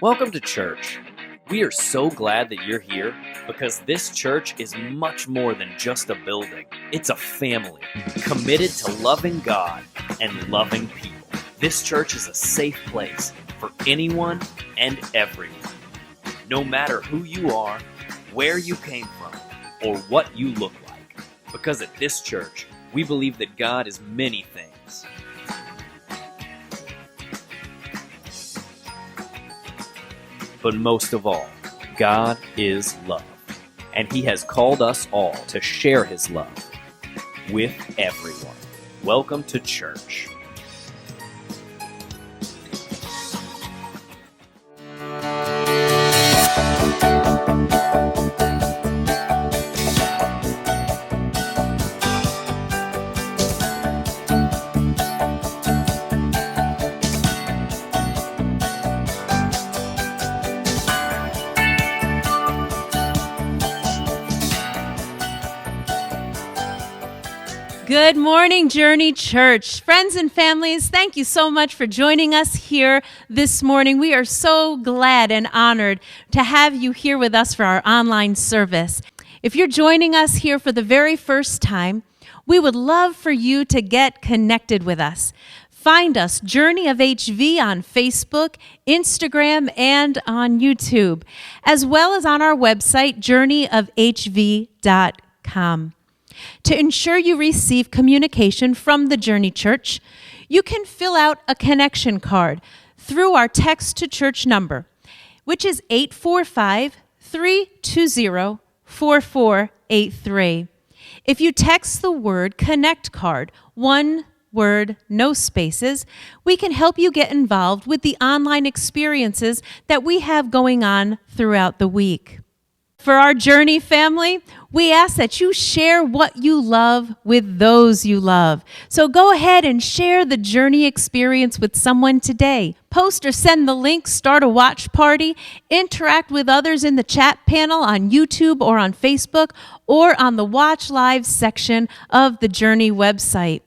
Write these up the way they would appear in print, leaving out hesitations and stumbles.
Welcome to church. We are so glad that you're here because this church is much more than just a building. It's a family committed to loving God and loving people. This church is a safe place for anyone and everyone. No matter who you are, where you came from, or what you look like. Because at this church, we believe that God is many things. But most of all, God is love, and He has called us all to share His love with everyone. Welcome to church. Good morning, Journey Church. Friends and families, thank you so much for joining us here this morning. We are so glad and honored to have you here with us for our online service. If you're joining us here for the very first time, we would love for you to get connected with us. Find us, Journey of HV, on Facebook, Instagram, and on YouTube, as well as on our website, journeyofhv.com. To ensure you receive communication from the Journey Church, you can fill out a connection card through our text to church number, which is 845-320-4483. If you text the word Connect Card 1 word, no spaces, we can help you get involved with the online experiences that we have going on throughout the week. For our Journey family, we ask that you share what you love with those you love. So go ahead and share the Journey experience with someone today. Post or send the link, start a watch party, interact with others in the chat panel on YouTube or on Facebook or on the Watch Live section of the Journey website.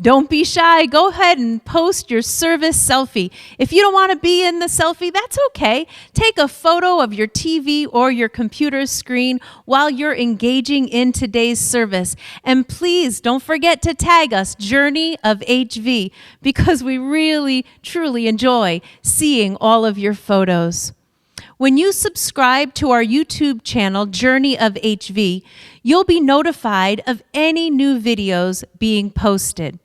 Don't be shy. Go ahead and post your service selfie. If you don't want to be in the selfie, that's okay. Take a photo of your TV or your computer screen while you're engaging in today's service. And please don't forget to tag us, Journey of HV, because we really, truly enjoy seeing all of your photos. When you subscribe to our YouTube channel, Journey of HV, you'll be notified of any new videos being posted.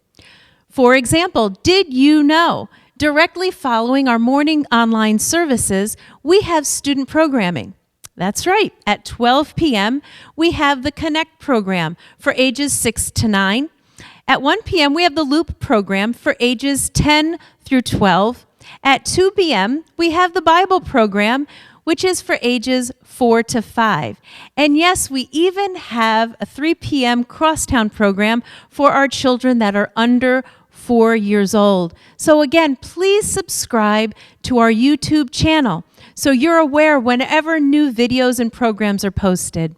For example, did you know, directly following our morning online services, we have student programming. That's right. At 12 p.m., we have the Connect program for ages 6 to 9. At 1 p.m., we have the Loop program for ages 10 through 12. At 2 p.m., we have the Bible program, which is for ages 4 to 5. And yes, we even have a 3 p.m. Crosstown program for our children that are under 4 years old. So again, please subscribe to our YouTube channel so you're aware whenever new videos and programs are posted.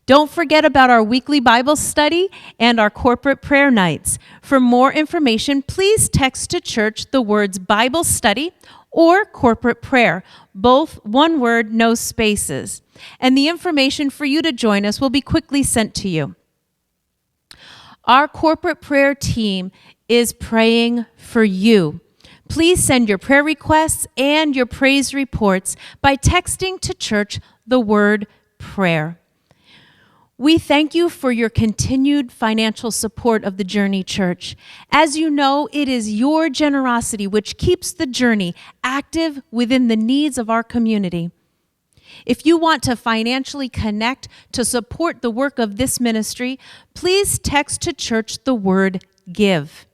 Don't forget about our weekly Bible study and our corporate prayer nights. For more information, please text to church the words Bible study or corporate prayer, both one word, no spaces. And the information for you to join us will be quickly sent to you. Our corporate prayer team is praying for you. Please send your prayer requests and your praise reports by texting to church the word prayer. We thank you for your continued financial support of the Journey Church. As you know, it is your generosity which keeps the Journey active within the needs of our community. If you want to financially connect to support the work of this ministry, please text to church the word give.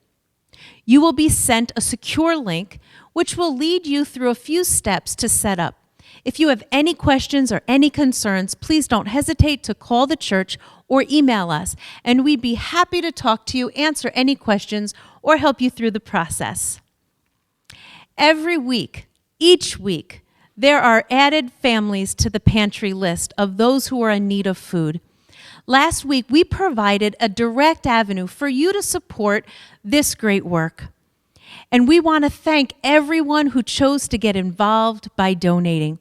You will be sent a secure link which will lead you through a few steps to set up. If you have any questions or any concerns, please don't hesitate to call the church or email us, and we'd be happy to talk to you, answer any questions, or help you through the process. Every week, each week, there are added families to the pantry list of those who are in need of food. Last week, we provided a direct avenue for you to support this great work. And we want to thank everyone who chose to get involved by donating.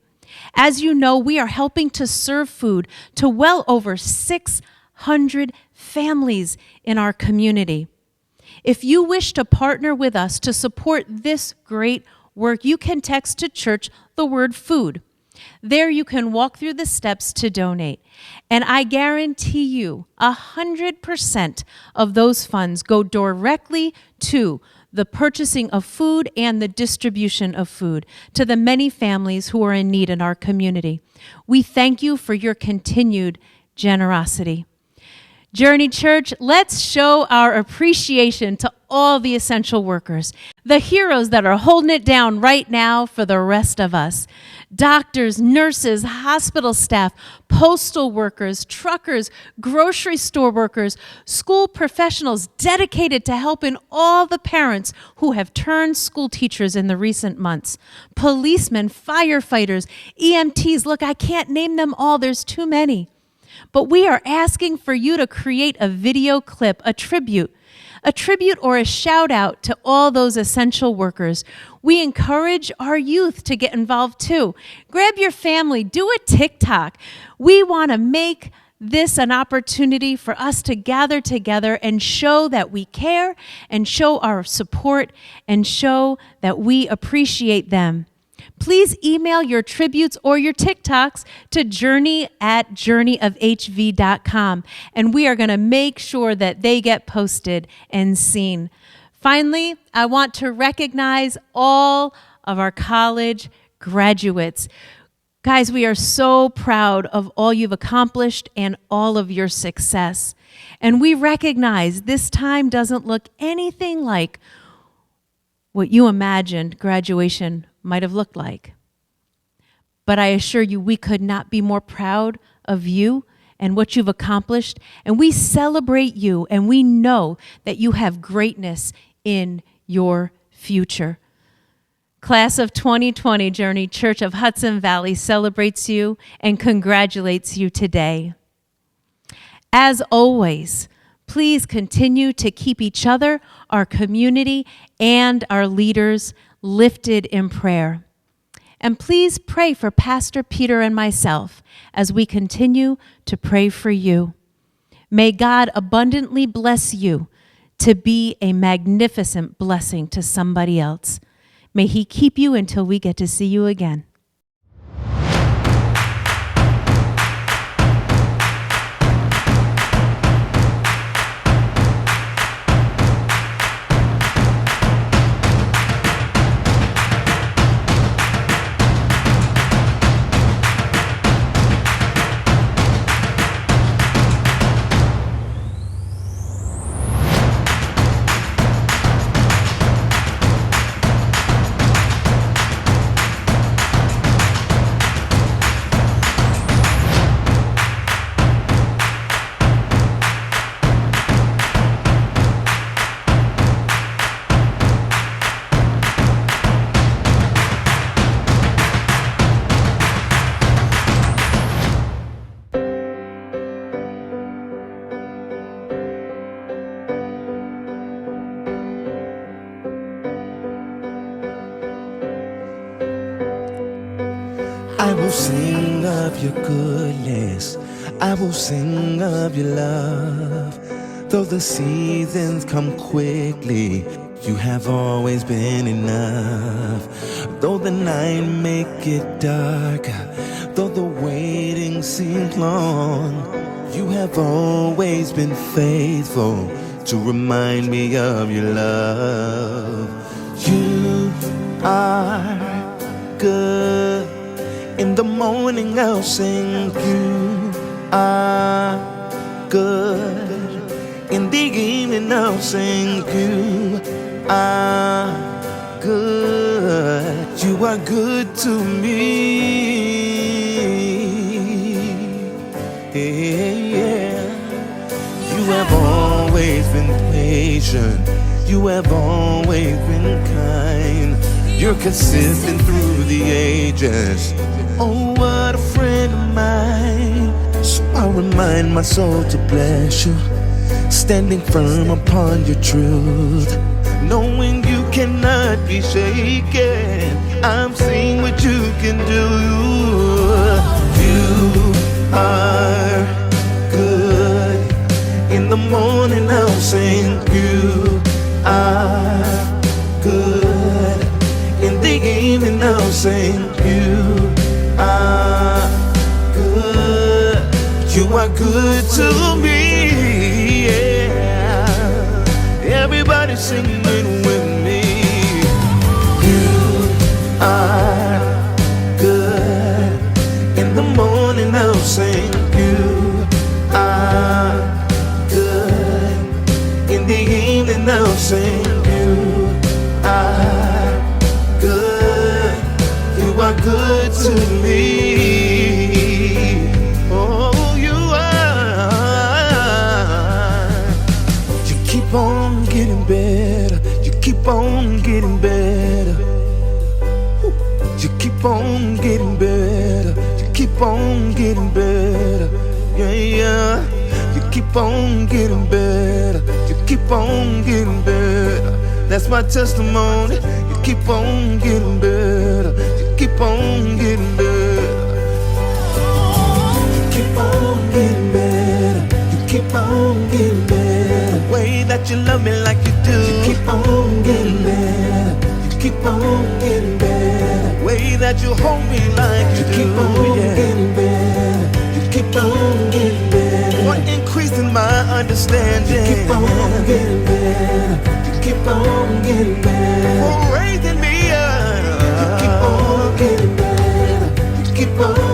As you know, we are helping to serve food to well over 600 families in our community. If you wish to partner with us to support this great work, you can text to church the word food. There you can walk through the steps to donate. And I guarantee you 100% of those funds go directly to the purchasing of food and the distribution of food to the many families who are in need in our community. We thank you for your continued generosity. Journey Church, let's show our appreciation to all the essential workers, the heroes that are holding it down right now for the rest of us. Doctors, nurses, hospital staff, postal workers, truckers, grocery store workers, school professionals dedicated to helping all the parents who have turned school teachers in the recent months. Policemen, firefighters, EMTs, look, I can't name them all, there's too many. But we are asking for you to create a video clip, a tribute or a shout out to all those essential workers. We encourage our youth to get involved too. Grab your family, do a TikTok. We want to make this an opportunity for us to gather together and show that we care and show our support and show that we appreciate them. Please email your tributes or your TikToks to journey@journeyofhv.com, and we are going to make sure that they get posted and seen. Finally, I want to recognize all of our college graduates. Guys, we are so proud of all you've accomplished and all of your success. And we recognize this time doesn't look anything like what you imagined graduation might have looked like. But I assure you, we could not be more proud of you and what you've accomplished. And we celebrate you, and we know that you have greatness in your future. Class of 2020 Journey Church of Hudson Valley celebrates you and congratulates you today. As always, please continue to keep each other, our community, and our leaders lifted in prayer. And please pray for Pastor Peter and myself as we continue to pray for you. May God abundantly bless you to be a magnificent blessing to somebody else. May He keep you until we get to see you again. I will sing of your goodness, I will sing of your love. Though the seasons come quickly, you have always been enough. Though the night make it dark, though the waiting seems long, you have always been faithful to remind me of your love. You are good. In the morning I'll sing, you are good. In the evening I'll sing, you are good. You are good to me. Yeah. You have always been patient. You have always been kind. You're consistent through the ages. Oh, what a friend of mine. So I'll remind my soul to bless you, standing firm upon your truth, knowing you cannot be shaken. I'm seeing what you can do. You are good. In the morning I'll sing, you are good. In the evening I'll sing, you are good. You are good to me, yeah. Everybody singing with me. You are good. In the morning I'll sing, you are good. In the evening I'll sing, you are good. You are good to me. Oh, you are. You keep on getting better. You keep on getting better. You keep on getting better. You keep on getting better. Yeah, yeah. You keep on getting better. You keep on getting better. That's my testimony. You keep on getting better. You keep on getting better. You keep on getting better. You keep on getting better. The way that you love me like you do. You keep on getting better. You keep on getting better. The way that you hold me like you do. Keep on getting better. You keep on getting better. For increasing my understanding. You keep on getting better. You keep on getting better. For raising me up. You keep on getting better. You keep on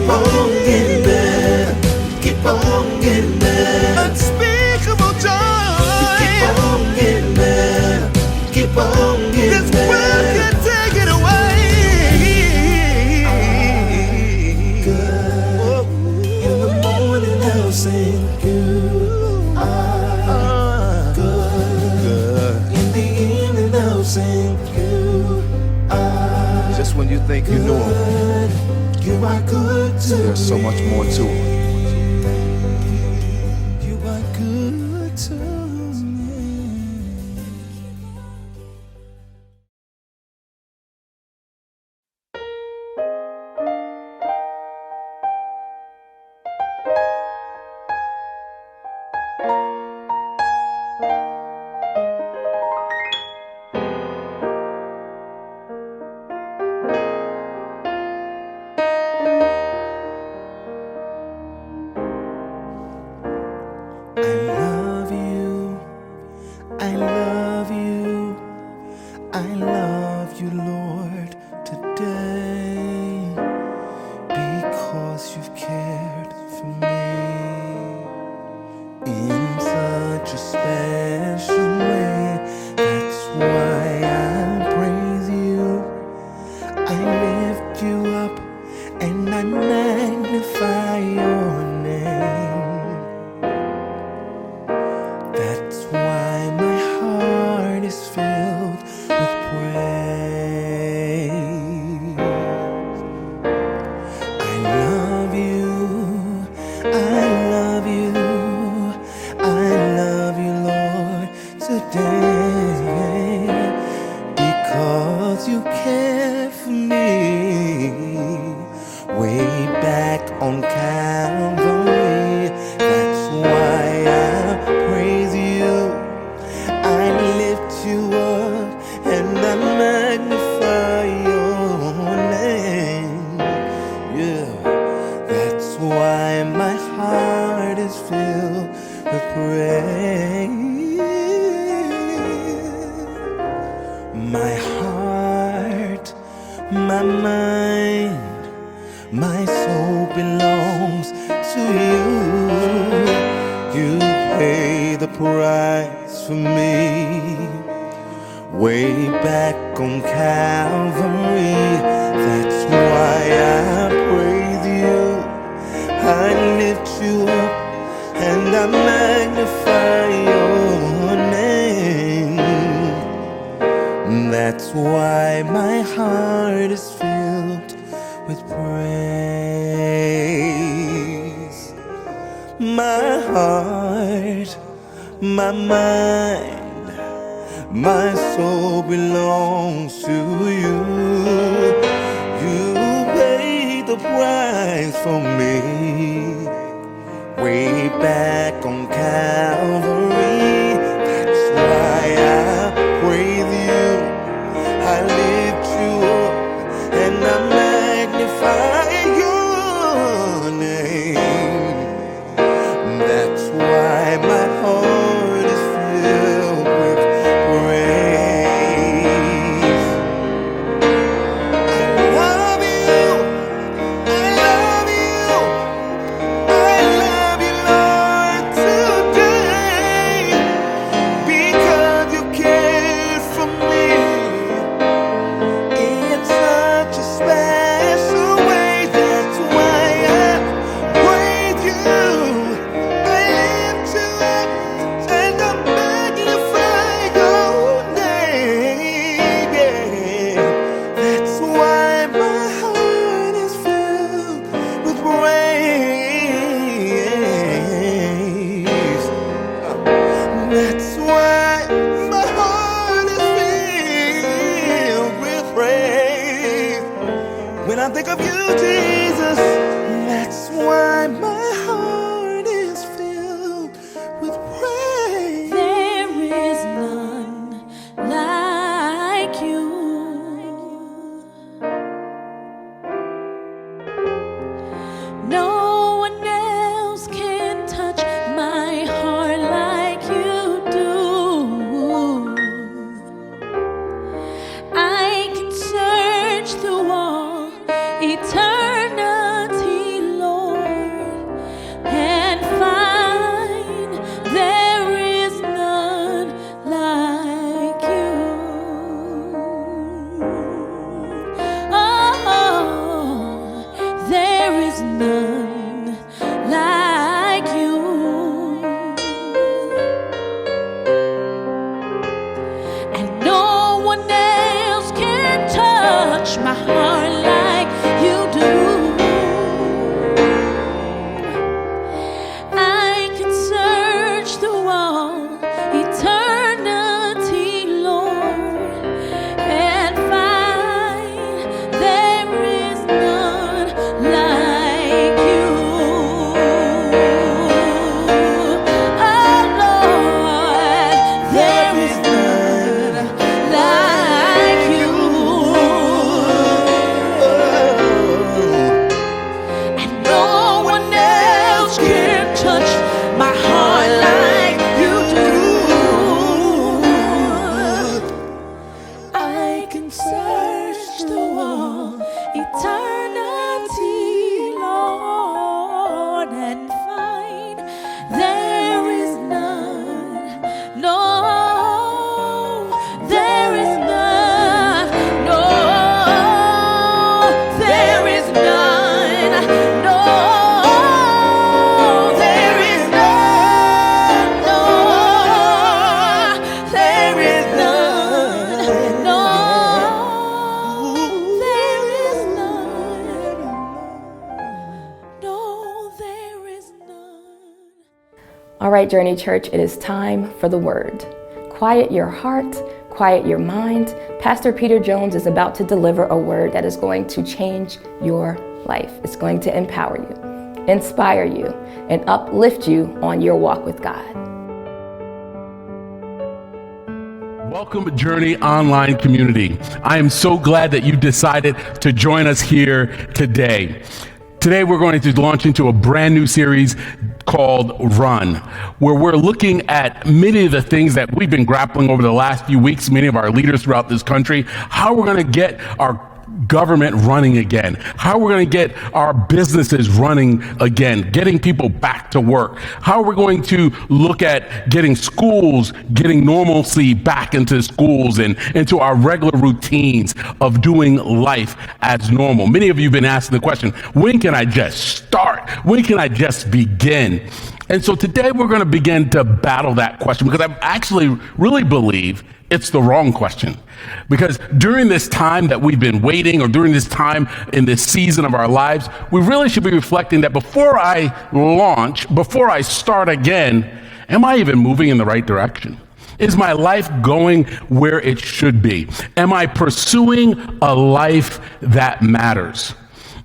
keep on getting better. Keep on getting better. Unspeakable joy. Keep on getting better. Keep on getting better. This world can take it away. Good. In the morning I'll sing you are good. In the evening I'll sing you are. Just when you think you know him, You are good to me. there's so much more to him. You are good to me. I love you, I love you, I love you, Lord, today, because you've cared for me in such a special way. That's why I praise you, I lift you up, and I magnify your name. That's why my heart is filled with praise. I love you, I love you, I love you, Lord, today, because you care for me way back on Calvary. That's why I praise you, I lift you up, and I magnify your name. Yeah, that's why my heart is filled with praise. My heart, my mind, my soul belongs to you. You pay the price for me way back on Calvary. That's why I praise you, I lift you up, and I magnify your name. That's why my heart is filled with praise. My heart, my mind, my soul belongs to you. You paid the price for me way back on Calvary. That's why I praise you, I lift you up, and I magnify your name. That's why my heart is filled with praise. I love you, I love you, I love you, Lord, today, because you cared for me in such a special way. That's why I praise you, I lift you up, and I magnify your name. Yeah, that's why my heart is filled with praise. That's why my heart is filled with praise. When I think of you, Jesus, that's why my heart is filled with praise. There is none like you. No one else can touch my heart like you do. I can search through all eternity All right, Journey Church, it is time for the word. Quiet your heart, quiet your mind. Pastor Peter Jones is about to deliver a word that is going to change your life. It's going to empower you, inspire you, and uplift you on your walk with God. Welcome to Journey Online Community. I am so glad that you decided to join us here today. Today we're going to launch into a brand new series called Run, where we're looking at many of the things that we've been grappling over the last few weeks, many of our leaders throughout this country, how we're going to get our government running again, how we're going to get our businesses running again, getting people back to work, how we're going to look at getting schools, getting normalcy back into schools and into our regular routines of doing life as normal. Many of you have been asking the question, when can I just start? When can I just begin? And so today we're going to begin to battle that question, because I actually really believe it's the wrong question. Because during this time that we've been waiting, or during this time in this season of our lives, we really should be reflecting that before I launch, before I start again, am I even moving in the right direction? Is my life going where it should be? Am I pursuing a life that matters?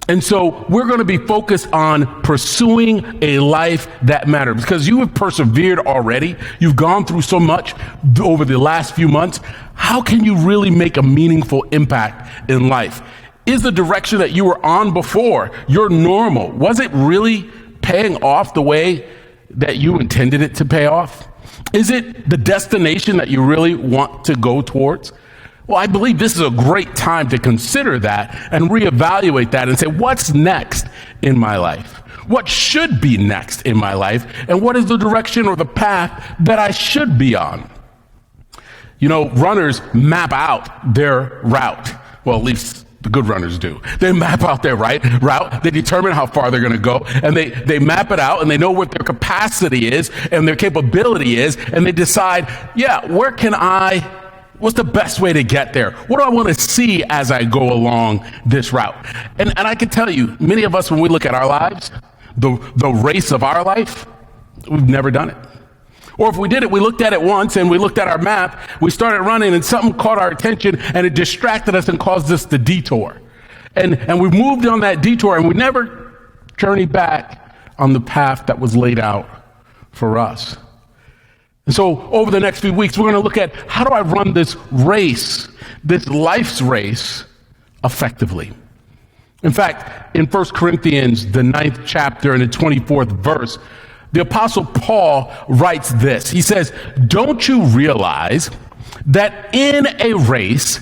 And so we're going to be focused on pursuing a life that matters, because you have persevered already. You've gone through so much over the last few months. How can you really make a meaningful impact in life? Is the direction that you were on before, your normal, was it really paying off the way that you intended it to pay off? Is it the destination that you really want to go towards? Well, I believe this is a great time to consider that and reevaluate that and say, what's next in my life? What should be next in my life? And what is the direction or the path that I should be on? You know, runners map out their route. Well, at least the good runners do. They map out their route. They determine how far they're going to go, and they map it out, and they know what their capacity is and their capability is, and they decide, what's the best way to get there? What do I want to see as I go along this route? And I can tell you, many of us, when we look at our lives, the race of our life, we've never done it. Or if we did it, we looked at it once and we looked at our map, we started running and something caught our attention and it distracted us and caused us to detour. And we moved on that detour and we never journeyed back on the path that was laid out for us. And so over the next few weeks, we're going to look at, how do I run this race, this life's race, effectively? In fact, in 1 Corinthians, the 9th chapter and the 24th verse, the Apostle Paul writes this. He says, "Don't you realize that in a race,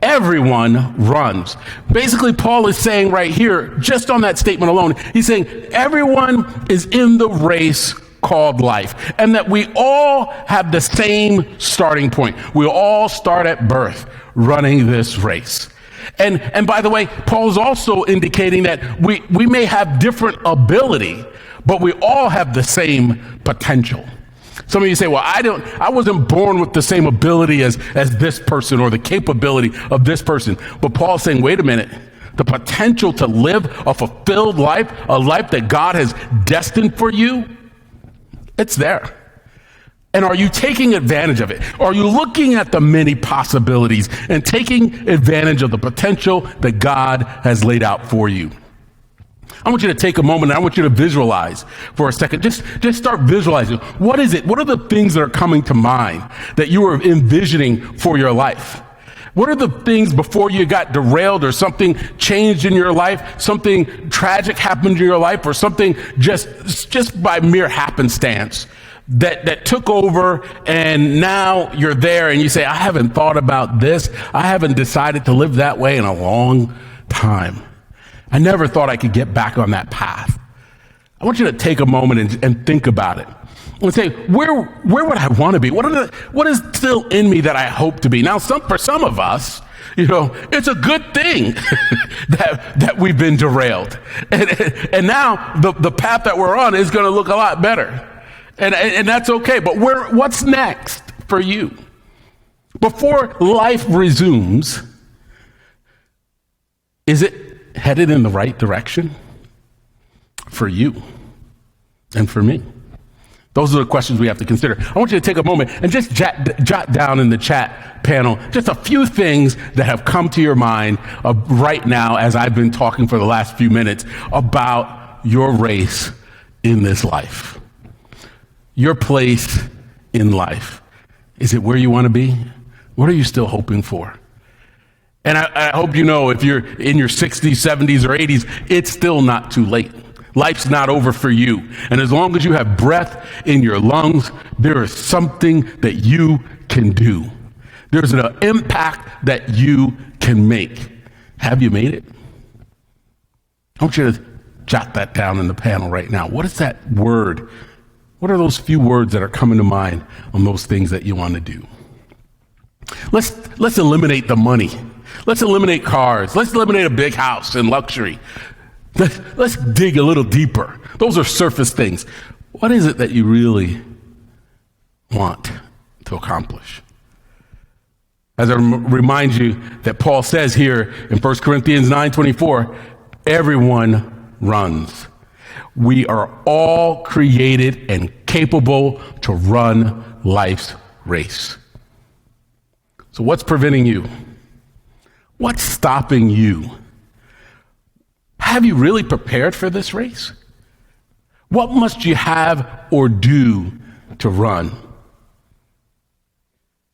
everyone runs?" Basically, Paul is saying right here, just on that statement alone, he's saying everyone is in the race called life, and that we all have the same starting point. We all start at birth running this race. And by the way, Paul's also indicating that we may have different ability, but we all have the same potential. Some of you say, well, I wasn't born with the same ability as this person or the capability of this person. But Paul's saying, wait a minute, the potential to live a fulfilled life, a life that God has destined for you, it's there. And are you taking advantage of it? Are you looking at the many possibilities and taking advantage of the potential that God has laid out for you? I want you to take a moment and I want you to visualize for a second. Just start visualizing. What is it? What are the things that are coming to mind that you are envisioning for your life? What are the things before you got derailed or something changed in your life, something tragic happened in your life, or something just by mere happenstance that took over, and now you're there and you say, I haven't thought about this. I haven't decided to live that way in a long time. I never thought I could get back on that path. I want you to take a moment and think about it. And say, where would I want to be? What is still in me that I hope to be? Now, for some of us, it's a good thing that we've been derailed. And now the path that we're on is going to look a lot better. And that's okay. But what's next for you? Before life resumes, is it headed in the right direction for you and for me? Those are the questions we have to consider. I want you to take a moment and just jot down in the chat panel just a few things that have come to your mind right now as I've been talking for the last few minutes about your race in this life. Your place in life. Is it where you want to be? What are you still hoping for? And I hope you know, if you're in your 60s, 70s, or 80s, it's still not too late. Life's not over for you. And as long as you have breath in your lungs, there is something that you can do. There's an impact that you can make. Have you made it? I want you to jot that down in the panel right now. What is that word? What are those few words that are coming to mind on those things that you want to do? Let's eliminate the money. Let's eliminate cars. Let's eliminate a big house and luxury. Let's dig a little deeper. Those are surface things. What is it that you really want to accomplish? As I remind you that Paul says here in 1 Corinthians 9:24, everyone runs. We are all created and capable to run life's race. So what's preventing you? What's stopping you? Have you really prepared for this race? What must you have or do to run?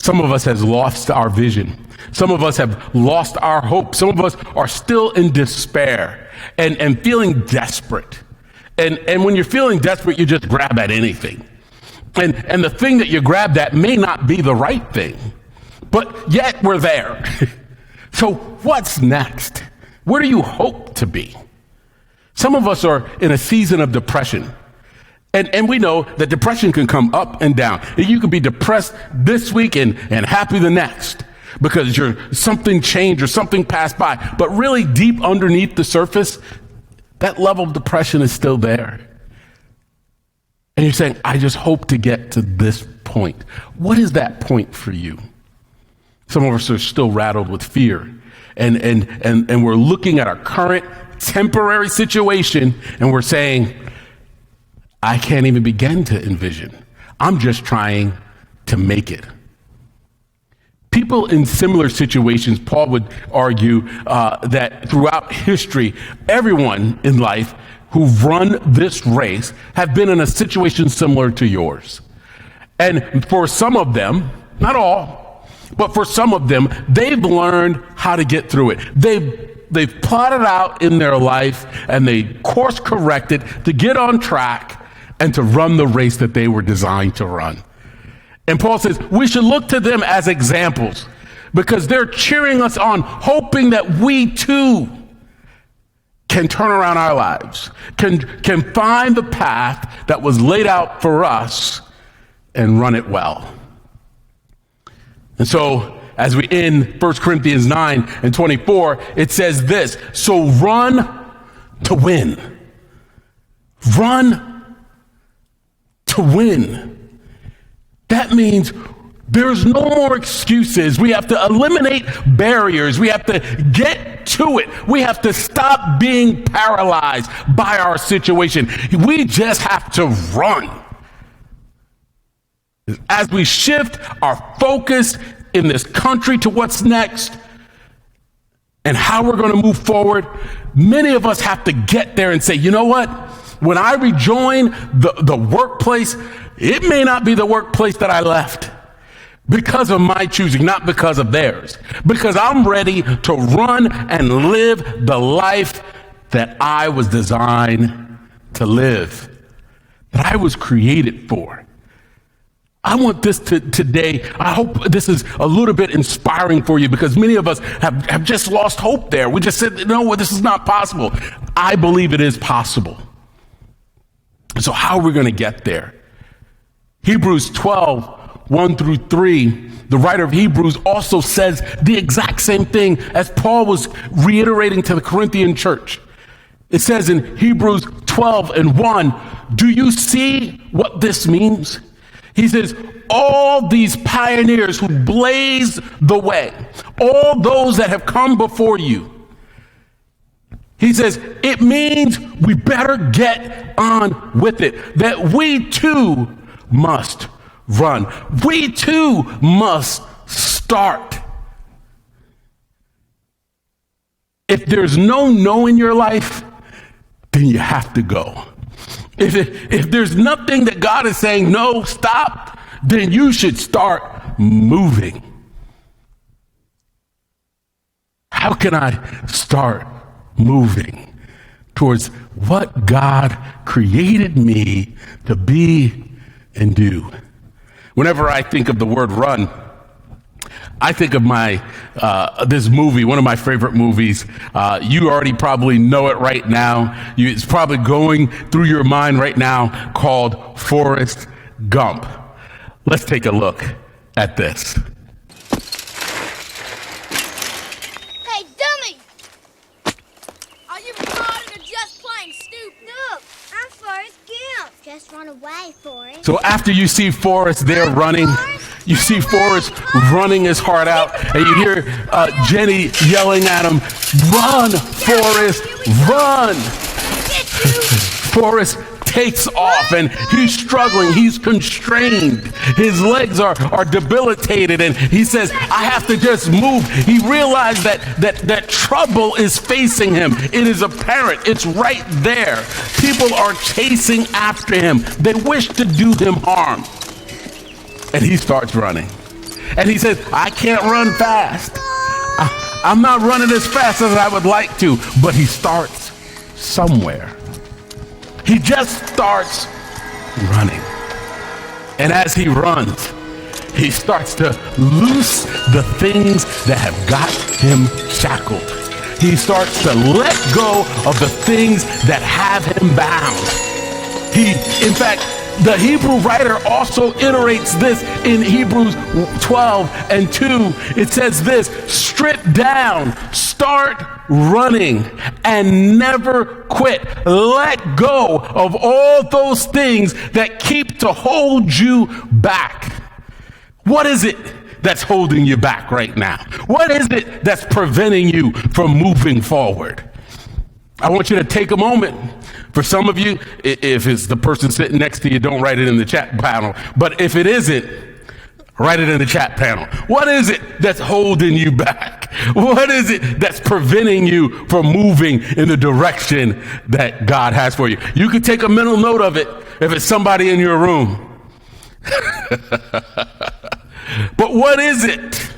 Some of us have lost our vision. Some of us have lost our hope. Some of us are still in despair and feeling desperate. And when you're feeling desperate, you just grab at anything. And the thing that you grabbed at may not be the right thing, but yet we're there. So what's next? Where do you hope to be? Some of us are in a season of depression. And we know that depression can come up and down. You can be depressed this week and happy the next because something changed or something passed by. But really deep underneath the surface, that level of depression is still there. And you're saying, I just hope to get to this point. What is that point for you? Some of us are still rattled with fear. And we're looking at our current temporary situation and we're saying, I can't even begin to envision. I'm just trying to make it. People in similar situations, Paul would argue that throughout history, everyone in life who've run this race have been in a situation similar to yours. And for some of them, not all, but for some of them, they've learned how to get through it. They've plotted out in their life and they course corrected to get on track and to run the race that they were designed to run. And Paul says we should look to them as examples because they're cheering us on, hoping that we too can turn around our lives, can find the path that was laid out for us and run it well. And so as we end 1 Corinthians 9:24, it says this, so run to win. Run to win. That means there's no more excuses. We have to eliminate barriers. We have to get to it. We have to stop being paralyzed by our situation. We just have to run. As we shift our focus in this country to what's next and how we're going to move forward, many of us have to get there and say, you know what? When I rejoin the workplace, it may not be the workplace that I left because of my choosing, not because of theirs. Because I'm ready to run and live the life that I was designed to live, that I was created for. I want this today, I hope this is a little bit inspiring for you because many of us have just lost hope there. We just said, no, this is not possible. I believe it is possible. So how are we going to get there? Hebrews 12:1-3, the writer of Hebrews also says the exact same thing as Paul was reiterating to the Corinthian church. It says in Hebrews 12:1, do you see what this means? He says, all these pioneers who blazed the way, all those that have come before you, he says, it means we better get on with it, that we too must run. We too must start. If there's no no in your life, then you have to go. If there's nothing that God is saying, no, stop, then you should start moving. How can I start moving towards what God created me to be and do? Whenever I think of the word run, I think of this movie, one of my favorite movies. You already probably know it right now. It's probably going through your mind right now, called Forrest Gump. Let's take a look at this. Hey, dummy! Are you retarded or just plain stupid? Look, I'm Forrest Gump. Just run away, Forrest. So after you see Forrest there running, you see Forrest running his heart out, and you hear Jenny yelling at him, "Run, Forrest, run!" Forrest takes off, and he's struggling, he's constrained, his legs are debilitated, and he says, "I have to just move." He realized that trouble is facing him. It is apparent, it's right there. People are chasing after him. They wish to do him harm. And he starts running. And he says, "I can't run fast. I'm not running as fast as I would like to." But he starts somewhere. He just starts running. And as he runs, he starts to loose the things that have got him shackled. He starts to let go of the things that have him bound. In fact, the Hebrew writer also iterates this in Hebrews 12:2. It says this: strip down, start running, and never quit. Let go of all those things that keep to hold you back. What is it that's holding you back right now? What is it that's preventing you from moving forward? I want you to take a moment. For some of you, if it's the person sitting next to you, don't write it in the chat panel. But if it isn't, write it in the chat panel. What is it that's holding you back? What is it that's preventing you from moving in the direction that God has for you? You can take a mental note of it if it's somebody in your room. But what is it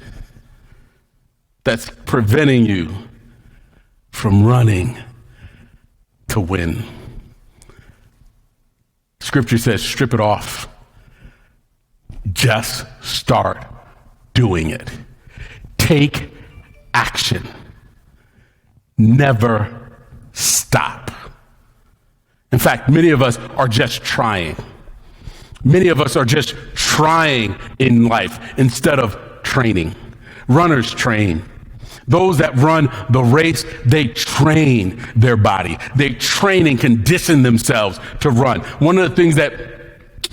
that's preventing you from running to win? Scripture says, strip it off. Just start doing it. Take action. Never stop. In fact, many of us are just trying. Many of us are just trying in life instead of training. Runners train. Those that run the race, they train their body. They train and condition themselves to run. One of the things that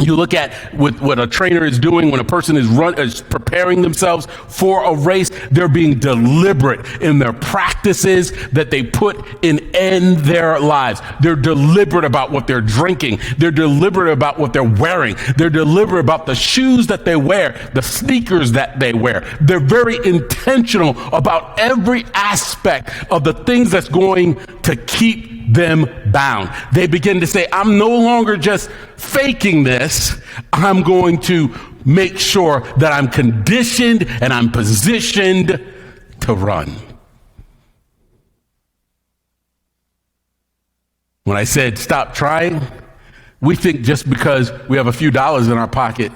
you look at with what a trainer is doing when a person is preparing themselves for a race, they're being deliberate in their practices that they put in their lives. They're deliberate about what they're drinking. They're deliberate about what they're wearing. They're deliberate about the shoes that they wear, the sneakers that they wear. They're very intentional about every aspect of the things that's going to keep them bound. They begin to say, I'm no longer just faking this. I'm going to make sure that I'm conditioned and I'm positioned to run. When I said stop trying, we think just because we have a few dollars in our pocket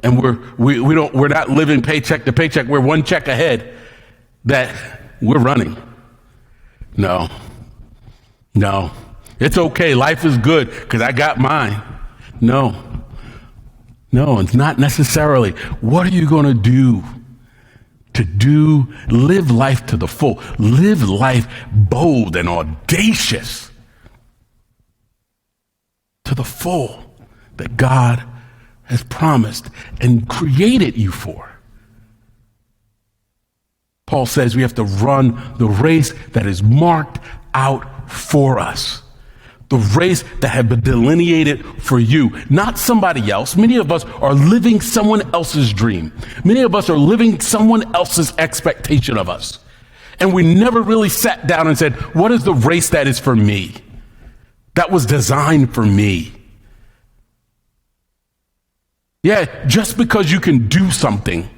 and we're not living paycheck to paycheck, we're one check ahead, that we're running. No, it's okay. Life is good because I got mine. No, it's not necessarily. What are you going to live life to the full, live life bold and audacious to the full that God has promised and created you for? Paul says we have to run the race that is marked out for us. The race that had been delineated for you, not somebody else. Many of us are living someone else's dream. Many of us are living someone else's expectation of us. And we never really sat down and said, what is the race that is for me? That was designed for me. Yeah, just because you can do something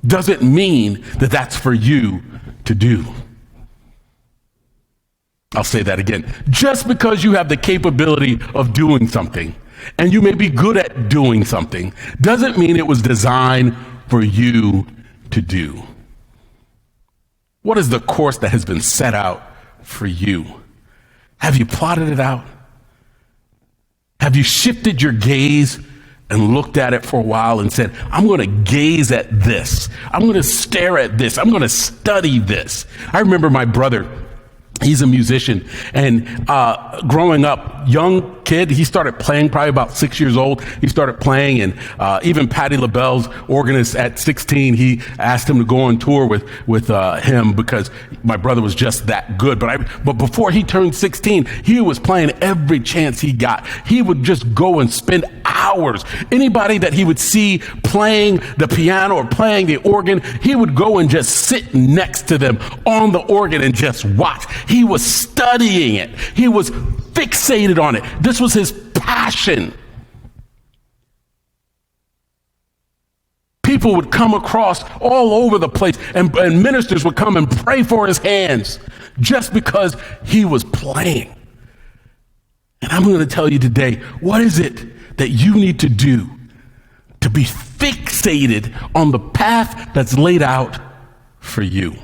doesn't mean that that's for you to do. I'll say that again. Just because you have the capability of doing something, and you may be good at doing something, doesn't mean it was designed for you to do. What is the course that has been set out for you? Have you plotted it out? Have you shifted your gaze and looked at it for a while and said, I'm going to gaze at this. I'm going to stare at this. I'm going to study this. I remember my brother. He's a musician, and growing up, young kid, he started playing probably about 6 years old. He started playing, and even Patti LaBelle's organist at 16, he asked him to go on tour with him because my brother was just that good. But before he turned 16, he was playing every chance he got. He would just go and spend hours. Anybody that he would see playing the piano or playing the organ, he would go and just sit next to them on the organ and just watch. He was studying it. He was fixated on it. This was his passion. People would come across all over the place, and ministers would come and pray for his hands just because he was playing. And I'm going to tell you today, what is it that you need to do to be fixated on the path that's laid out for you?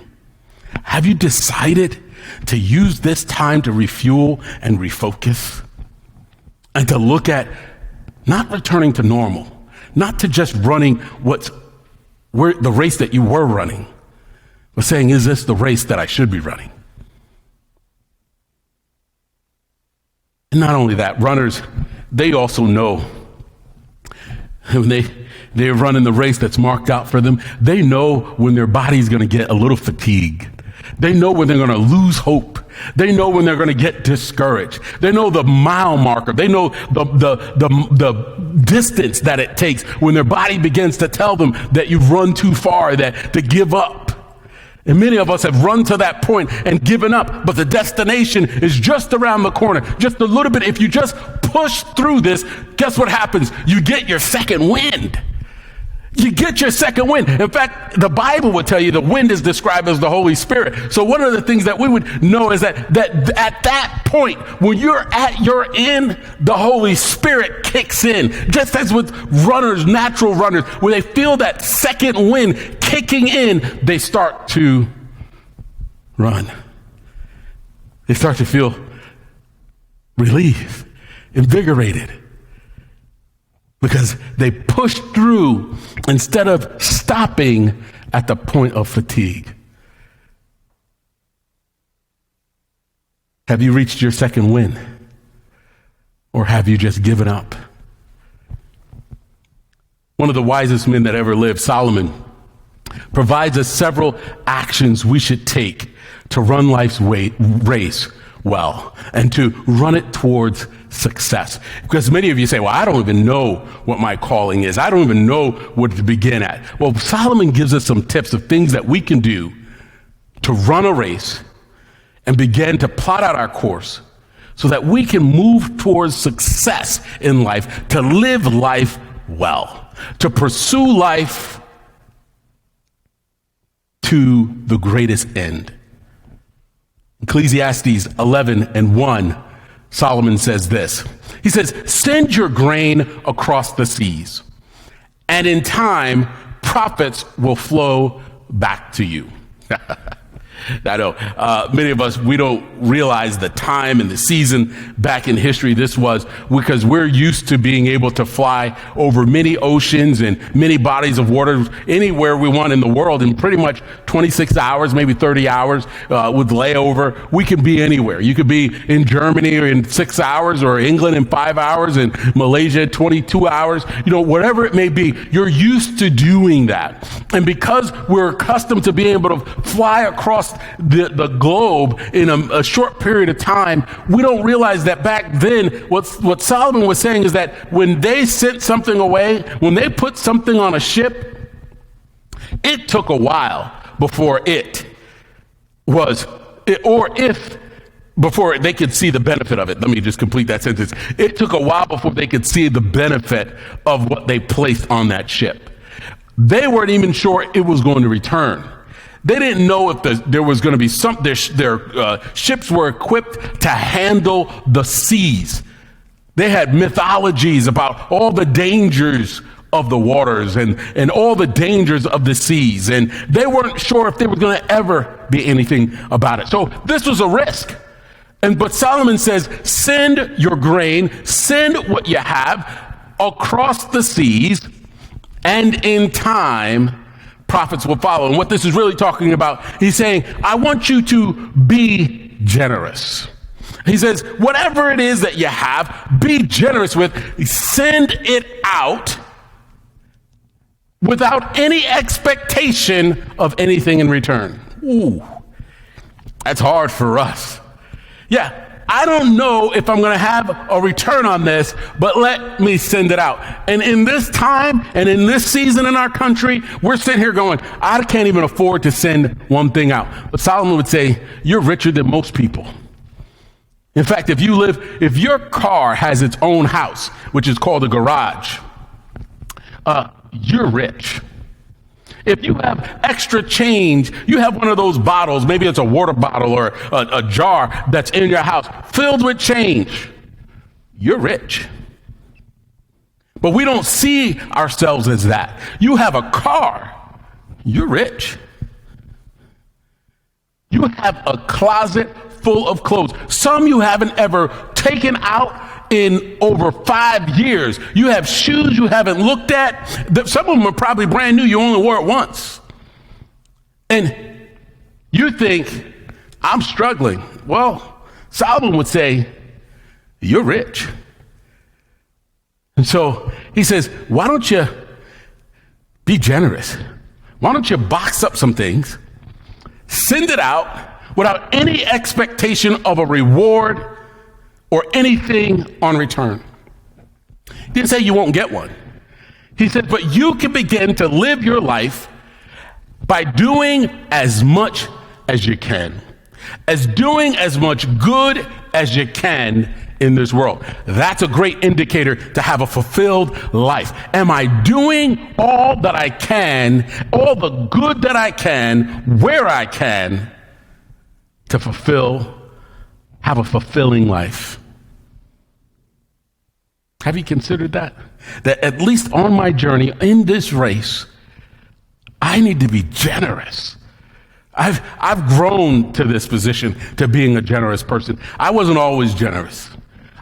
Have you decided to use this time to refuel and refocus, and to look at not returning to normal, not to just running the race that you were running, but saying, is this the race that I should be running? And not only that, runners, they also know when they're running the race that's marked out for them, they know when their body's going to get a little fatigued. They know when they're going to lose hope. They know when they're going to get discouraged. They know the mile marker. They know the distance that it takes when their body begins to tell them that you've run too far, that to give up. And many of us have run to that point and given up, but the destination is just around the corner, just a little bit. If you just push through this, guess what happens? You get your second wind. You get your second wind. In fact, the Bible would tell you the wind is described as the Holy Spirit. So one of the things that we would know is that at that point, when you're at your end, the Holy Spirit kicks in. Just as with runners, natural runners, when they feel that second wind kicking in, they start to run. They start to feel relieved, invigorated, because they push through instead of stopping at the point of fatigue. Have you reached your second win? Or have you just given up? One of the wisest men that ever lived, Solomon, provides us several actions we should take to run life's race well and to run it towards success. Because many of you say, well, I don't even know what my calling is. I don't even know where to begin at. Well, Solomon gives us some tips of things that we can do to run a race and begin to plot out our course so that we can move towards success in life, to live life well, to pursue life to the greatest end. Ecclesiastes 11:1, Solomon says this. He says, send your grain across the seas, and in time, profits will flow back to you. I know many of us, we don't realize the time and the season back in history this was, because we're used to being able to fly over many oceans and many bodies of water anywhere we want in the world in pretty much 26 hours, maybe 30 hours with layover. We can be anywhere. You could be in Germany in 6 hours, or England in 5 hours, and Malaysia 22 hours, whatever it may be. You're used to doing that. And because we're accustomed to being able to fly across across the globe in a short period of time, we don't realize that back then, what Solomon was saying is that when they sent something away, when they put something on a ship, it took a while before before they could see the benefit of it. Let me just complete that sentence. It took a while before they could see the benefit of what they placed on that ship. They weren't even sure it was going to return. They didn't know if there was going to be their ships were equipped to handle the seas. They had mythologies about all the dangers of the waters and all the dangers of the seas. And they weren't sure if there was going to ever be anything about it. So this was a risk. But Solomon says, send your grain, send what you have across the seas, and in time, profits will follow. And what this is really talking about, he's saying, I want you to be generous. He says, whatever it is that you have, be generous with, send it out without any expectation of anything in return. Ooh, that's hard for us. Yeah, I don't know if I'm going to have a return on this, but let me send it out. And in this time and in this season in our country, we're sitting here going, I can't even afford to send one thing out. But Solomon would say, you're richer than most people. In fact, if your car has its own house, which is called a garage, you're rich. If you have extra change, you have one of those bottles, maybe it's a water bottle or a jar that's in your house filled with change, you're rich. But we don't see ourselves as that. You have a car, you're rich. You have a closet full of clothes. Some you haven't ever taken out in over 5 years. You have shoes you haven't looked at. Some of them are probably brand new. You only wore it once. And you think, I'm struggling. Well, Solomon would say, you're rich. And so he says, why don't you be generous? Why don't you box up some things, send it out without any expectation of a reward or anything on return. He didn't say you won't get one. He said, but you can begin to live your life by doing as much as you can, as doing as much good as you can in this world. That's a great indicator to have a fulfilled life. Am I doing all that I can, all the good that I can, where I can, to have a fulfilling life? Have you considered that? That at least on my journey in this race, I need to be generous. I've grown to this position, to being a generous person. I wasn't always generous.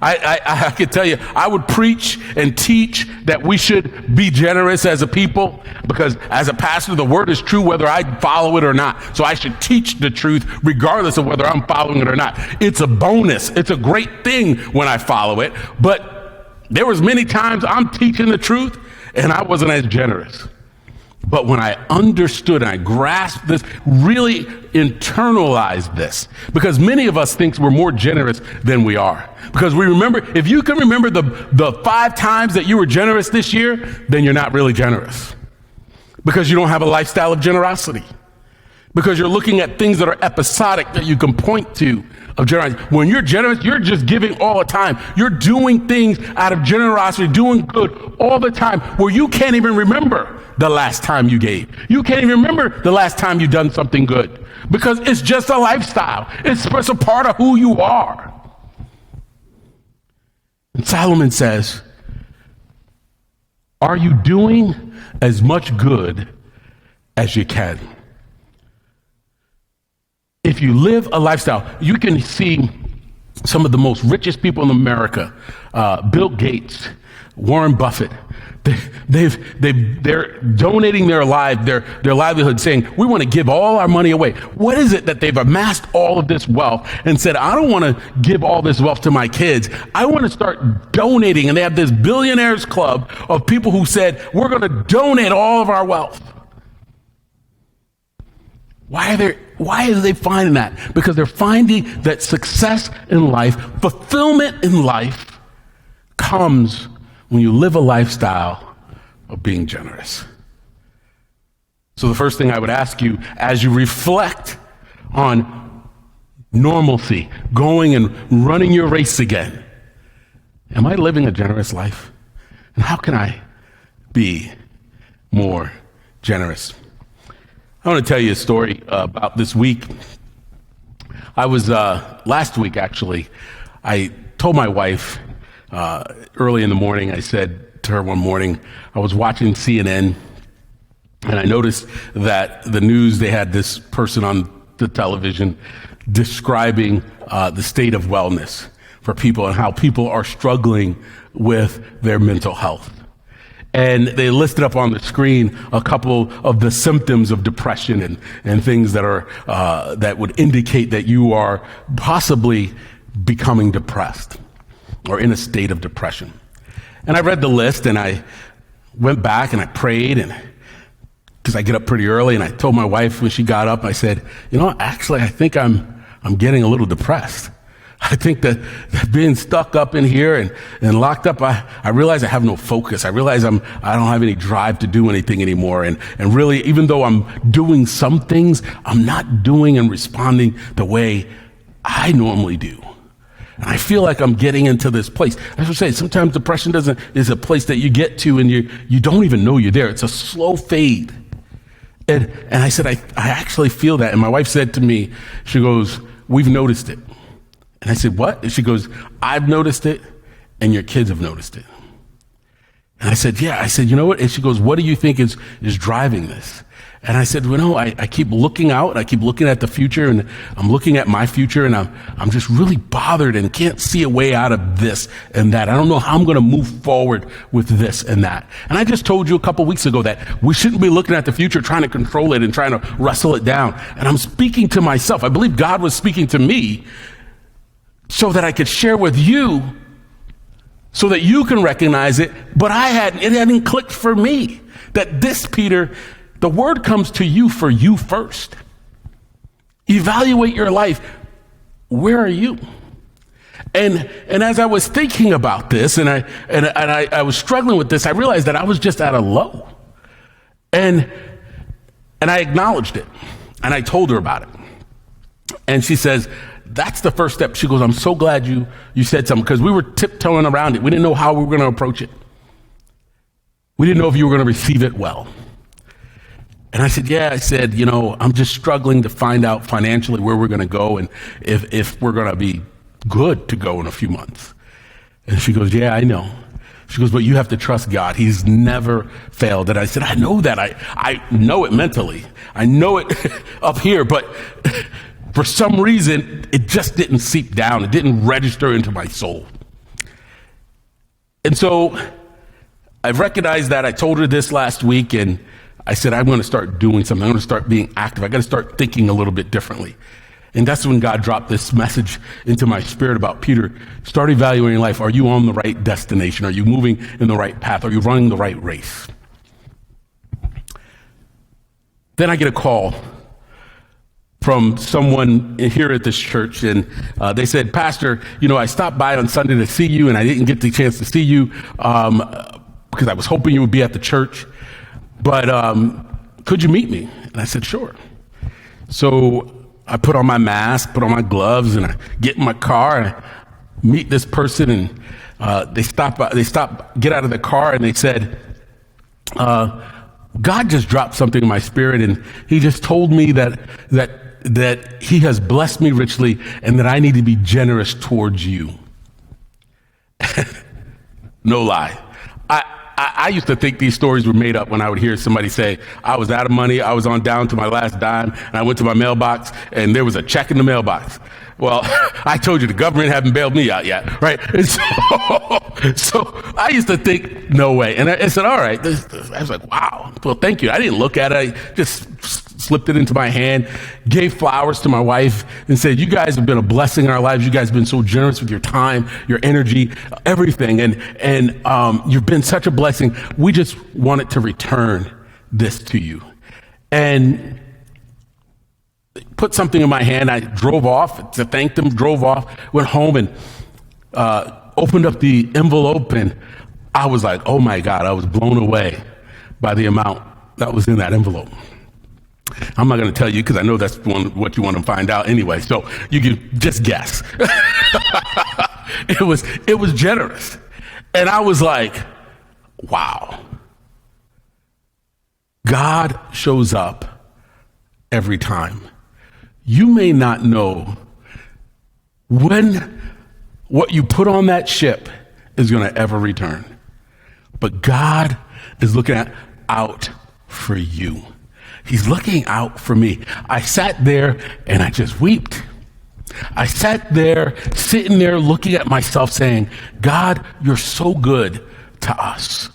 I could tell you, I would preach and teach that we should be generous as a people, because as a pastor, the word is true whether I follow it or not. So I should teach the truth regardless of whether I'm following it or not. It's a bonus. It's a great thing when I follow it. But there was many times I'm teaching the truth and I wasn't as generous. But when I understood and I grasped this, really internalized this, because many of us think we're more generous than we are. Because we remember, if you can remember the 5 times that you were generous this year, then you're not really generous. Because you don't have a lifestyle of generosity. Because you're looking at things that are episodic that you can point to of generosity. When you're generous, you're just giving all the time. You're doing things out of generosity, doing good all the time, where you can't even remember the last time you gave. You can't even remember the last time you done something good, because it's just a lifestyle. It's just a part of who you are. And Solomon says, are you doing as much good as you can? If you live a lifestyle, you can see some of the most richest people in America, Bill Gates, Warren Buffett. They're donating their livelihood, saying, we want to give all our money away. What is it that they've amassed all of this wealth and said, I don't want to give all this wealth to my kids. I want to start donating. And they have this billionaires club of people who said, we're going to donate all of our wealth. Why are they finding that? Because they're finding that success in life, fulfillment in life, comes when you live a lifestyle of being generous. So the first thing I would ask you as you reflect on normalcy, going and running your race again, am I living a generous life? And how can I be more generous? I want to tell you a story about this week. I was, last week actually, I told my wife early in the morning, I said to her one morning, I was watching CNN and I noticed that the news, they had this person on the television describing the state of wellness for people and how people are struggling with their mental health. And they listed up on the screen a couple of the symptoms of depression and things that are that would indicate that you are possibly becoming depressed or in a state of depression. And I read the list and I went back and I prayed, and because I get up pretty early, and I told my wife when she got up, I said, actually, I think I'm getting a little depressed. I think that being stuck up in here and locked up, I realize I have no focus. I realize I don't have any drive to do anything anymore. And really, even though I'm doing some things, I'm not doing and responding the way I normally do. And I feel like I'm getting into this place. As I say, sometimes depression is a place that you get to and you don't even know you're there. It's a slow fade. And I said, I actually feel that. And my wife said to me, she goes, "We've noticed it." And I said, "What?" And she goes, "I've noticed it, and your kids have noticed it." And I said, "Yeah." I said, "You know what?" And she goes, "What do you think is driving this?" And I said, I keep looking out, I keep looking at the future, and I'm looking at my future, and I'm just really bothered and can't see a way out of this and that. I don't know how I'm going to move forward with this and that. And I just told you a couple weeks ago that we shouldn't be looking at the future, trying to control it and trying to wrestle it down. And I'm speaking to myself. I believe God was speaking to me so that I could share with you, so that you can recognize it. But it hadn't clicked for me that this, Peter, the word comes to you for you first. Evaluate your life. Where are you? And as I was thinking about this, and I was struggling with this, I realized that I was just at a low. And I acknowledged it, and I told her about it. And she says, "That's the first step." She goes, "I'm so glad you said something," because we were tiptoeing around it. We didn't know how we were going to approach it. We didn't know if you were going to receive it well. And I said, "Yeah," I said, "I'm just struggling to find out financially where we're going to go and if we're going to be good to go in a few months." And she goes, "Yeah, I know." She goes, "But you have to trust God. He's never failed." And I said, "I know that. I know it mentally. I know it up here, but for some reason, it just didn't seep down. It didn't register into my soul." And so I've recognized that. I told her this last week, and I said, I'm going to start doing something. I'm going to start being active. I got to start thinking a little bit differently. And that's when God dropped this message into my spirit about, Peter, start evaluating life. Are you on the right destination? Are you moving in the right path? Are you running the right race? Then I get a call from someone here at this church, and they said, "Pastor, I stopped by on Sunday to see you, and I didn't get the chance to see you because I was hoping you would be at the church. But could you meet me?" And I said, "Sure." So I put on my mask, put on my gloves, and I get in my car and I meet this person, and they get out of the car, and they said, "God just dropped something in my spirit, and he just told me that he has blessed me richly and that I need to be generous towards you." No lie. I used to think these stories were made up when I would hear somebody say, "I was out of money, I was on down to my last dime, and I went to my mailbox, and there was a check in the mailbox." Well, I told you the government haven't bailed me out yet, right? And so I used to think, no way. And I said, all right. I was like, wow. Well, thank you. I didn't look at it. I just slipped it into my hand, gave flowers to my wife, and said, "You guys have been a blessing in our lives. You guys have been so generous with your time, your energy, everything. And you've been such a blessing. We just wanted to return this to you." And put something in my hand. I drove off to thank them, drove off, went home and opened up the envelope, and I was like, oh my God, I was blown away by the amount that was in that envelope. I'm not going to tell you because I know that's what you want to find out anyway, so you can just guess. It was generous. And I was like, wow. God shows up every time. You may not know when what you put on that ship is going to ever return, but God is looking out for you. He's looking out for me. I sat there and I just wept. I sat there, sitting there looking at myself saying, God, you're so good to us.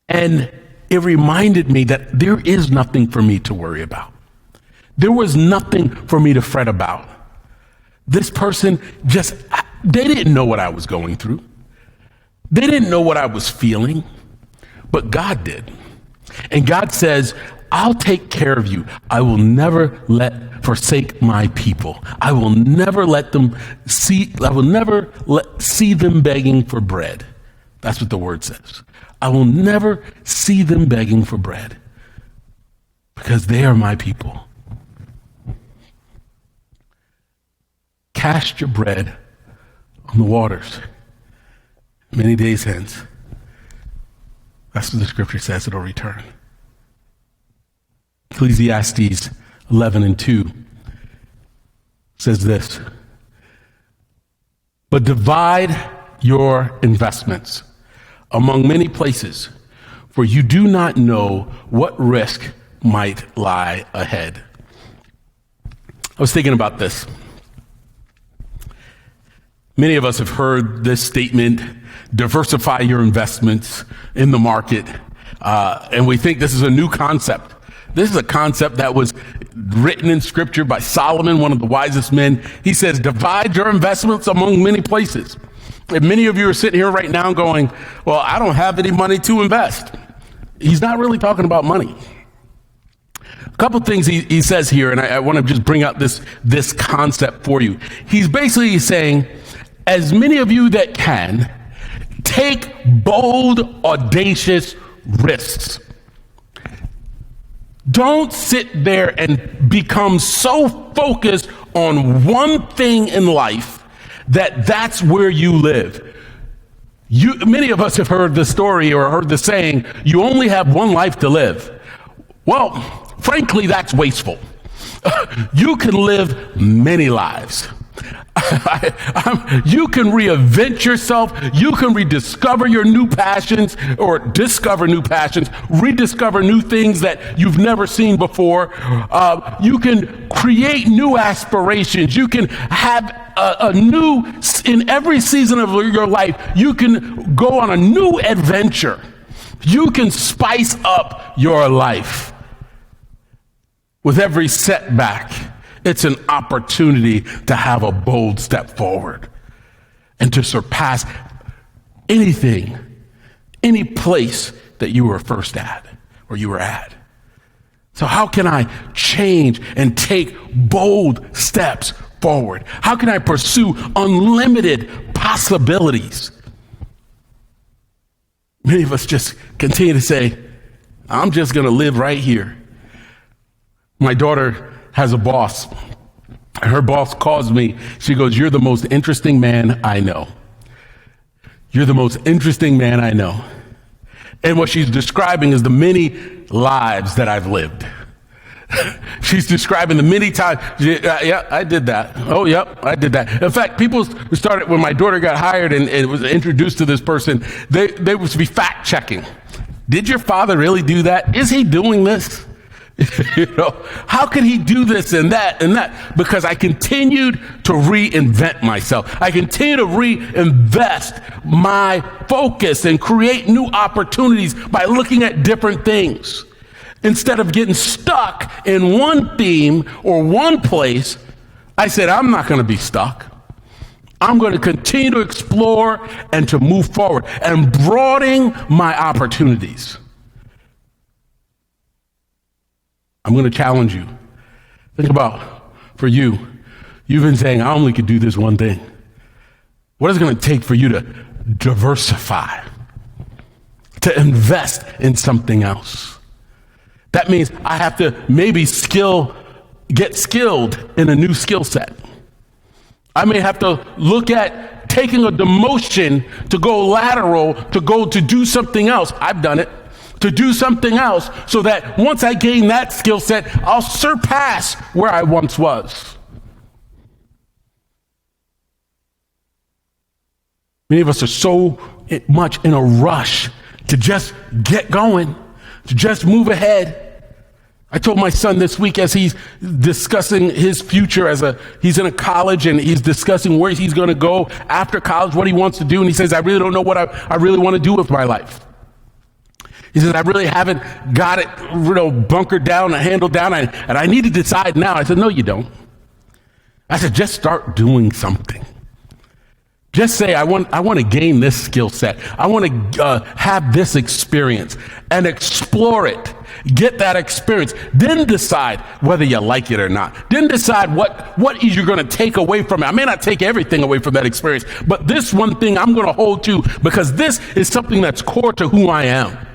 And it reminded me that there is nothing for me to worry about. There was nothing for me to fret about. This person they didn't know what I was going through. They didn't know what I was feeling, but God did. And God says, I'll take care of you. I will never forsake my people. I will never see them begging for bread. That's what the word says. I will never see them begging for bread because they are my people. Cast your bread on the waters. Many days hence, that's what the scripture says, it'll return. Ecclesiastes 11:2 says this, but divide your investments among many places, for you do not know what risk might lie ahead. I was thinking about this. Many of us have heard this statement, diversify your investments in the market, and we think this is a new concept. This is a concept that was written in scripture by Solomon, one of the wisest men. He says, divide your investments among many places. And many of you are sitting here right now going, well, I don't have any money to invest. He's not really talking about money. A couple things he says here, and I want to just bring out this concept for you. He's basically saying, as many of you that can, take bold, audacious risks. Don't sit there and become so focused on one thing in life that's where you live. Many of us have heard the story or heard the saying, you only have one life to live. Well, frankly, that's wasteful. You can live many lives. You can reinvent yourself. You can rediscover your new passions or discover new passions, rediscover new things that you've never seen before. You can create new aspirations. You can have in every season of your life, you can go on a new adventure. You can spice up your life. With every setback, it's an opportunity to have a bold step forward and to surpass anything, any place that you were first at or you were at. So how can I change and take bold steps forward? How can I pursue unlimited possibilities? Many of us just continue to say, I'm just going to live right here. My daughter has a boss. Her boss calls me. She goes, you're the most interesting man I know. You're the most interesting man I know. And what she's describing is the many lives that I've lived. She's describing the many times. Yeah, I did that. Oh, yep, I did that. In fact, people started, when my daughter got hired and was introduced to this person, they was to be fact checking. Did your father really do that? Is he doing this? How could he do this and that and that? Because I continued to reinvent myself. I continue to reinvest my focus and create new opportunities by looking at different things. Instead of getting stuck in one theme or one place, I said, I'm not going to be stuck. I'm going to continue to explore and to move forward and broaden my opportunities. I'm going to challenge you Think about, for you, you've been saying, I only could do this one thing. What is it going to take for you to diversify, to invest in something else? That means I have to maybe get skilled in a new skill set. I may have to look at taking a demotion to go lateral, to do something else. I've done it. To do something else so that once I gain that skill set, I'll surpass where I once was. Many of us are so much in a rush to just get going, to just move ahead. I told my son this week as he's discussing his future he's in a college and he's discussing where he's going to go after college, what he wants to do. And he says, I really don't know what I really want to do with my life. He says, I really haven't got it, bunkered down and handled down, and I need to decide now. I said, no, you don't. I said, just start doing something. Just say, I want to gain this skill set. I want to have this experience and explore it. Get that experience. Then decide whether you like it or not. Then decide what you're going to take away from it. I may not take everything away from that experience, but this one thing I'm going to hold to because this is something that's core to who I am.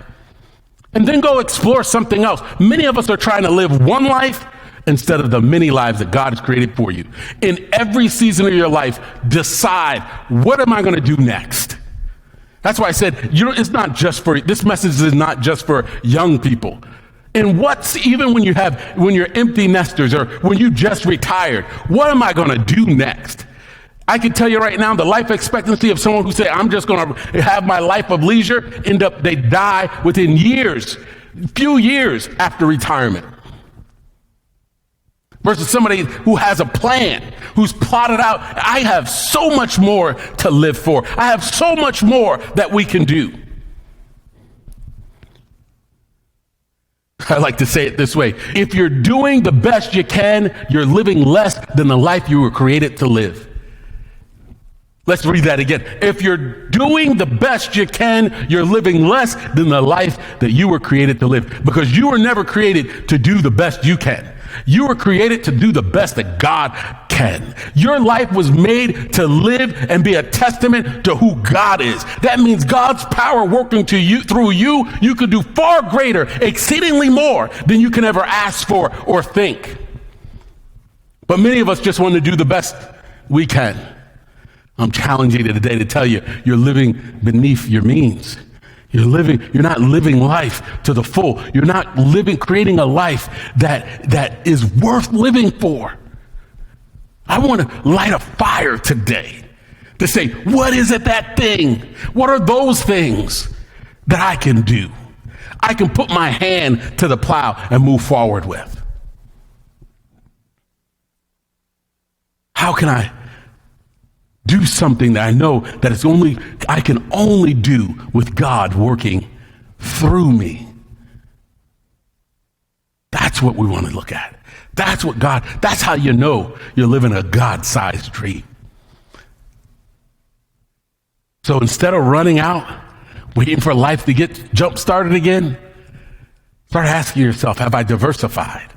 And then go explore something else. Many of us are trying to live one life instead of the many lives that God has created for you. In every season of your life, decide, what am I going to do next? That's why I said, it's not just this message is not just for young people. And even when you're empty nesters or when you just retired, what am I going to do next? I can tell you right now, the life expectancy of someone who say, I'm just going to have my life of leisure, they die within few years after retirement. Versus somebody who has a plan, who's plotted out, I have so much more to live for. I have so much more that we can do. I like to say it this way. If you're doing the best you can, you're living less than the life you were created to live. Let's read that again. If you're doing the best you can, you're living less than the life that you were created to live. Because you were never created to do the best you can. You were created to do the best that God can. Your life was made to live and be a testament to who God is. That means God's power working through you, you can do far greater, exceedingly more than you can ever ask for or think. But many of us just want to do the best we can. I'm challenging you today to tell you, you're living beneath your means. You're not living life to the full. You're not creating a life that is worth living for. I want to light a fire today to say, what is it, that thing? What are those things that I can do? I can put my hand to the plow and move forward with. How can I do something that I know that I can only do with God working through me? That's what we want to look at. That's how you know you're living a God-sized dream. So instead of running out, waiting for life to get jump-started again, start asking yourself, have I diversified?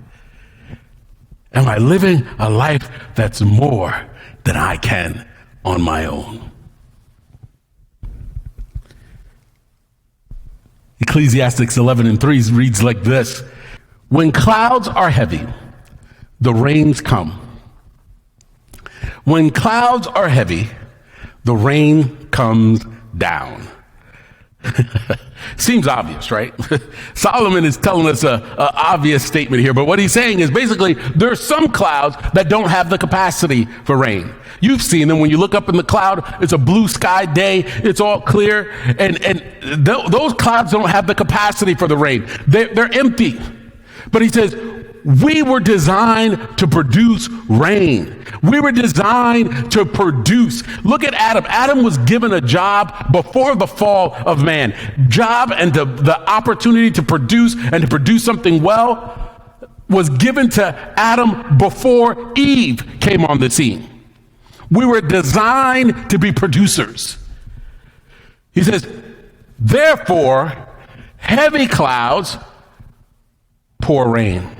Am I living a life that's more than I can on my own? Ecclesiastes 11:3 reads like this: when clouds are heavy, the rains come. When clouds are heavy, the rain comes down. Seems obvious, right? Solomon is telling us an obvious statement here, but what he's saying is basically there's some clouds that don't have the capacity for rain. You've seen them. When you look up in the cloud, it's a blue sky day, it's all clear, and those clouds don't have the capacity for the rain. They're empty. But he says, we were designed to produce rain. We were designed to produce. Look at Adam. Adam was given a job before the fall of man. Job and the opportunity to produce and to produce something well was given to Adam before Eve came on the scene. We were designed to be producers. He says, therefore, heavy clouds pour rain.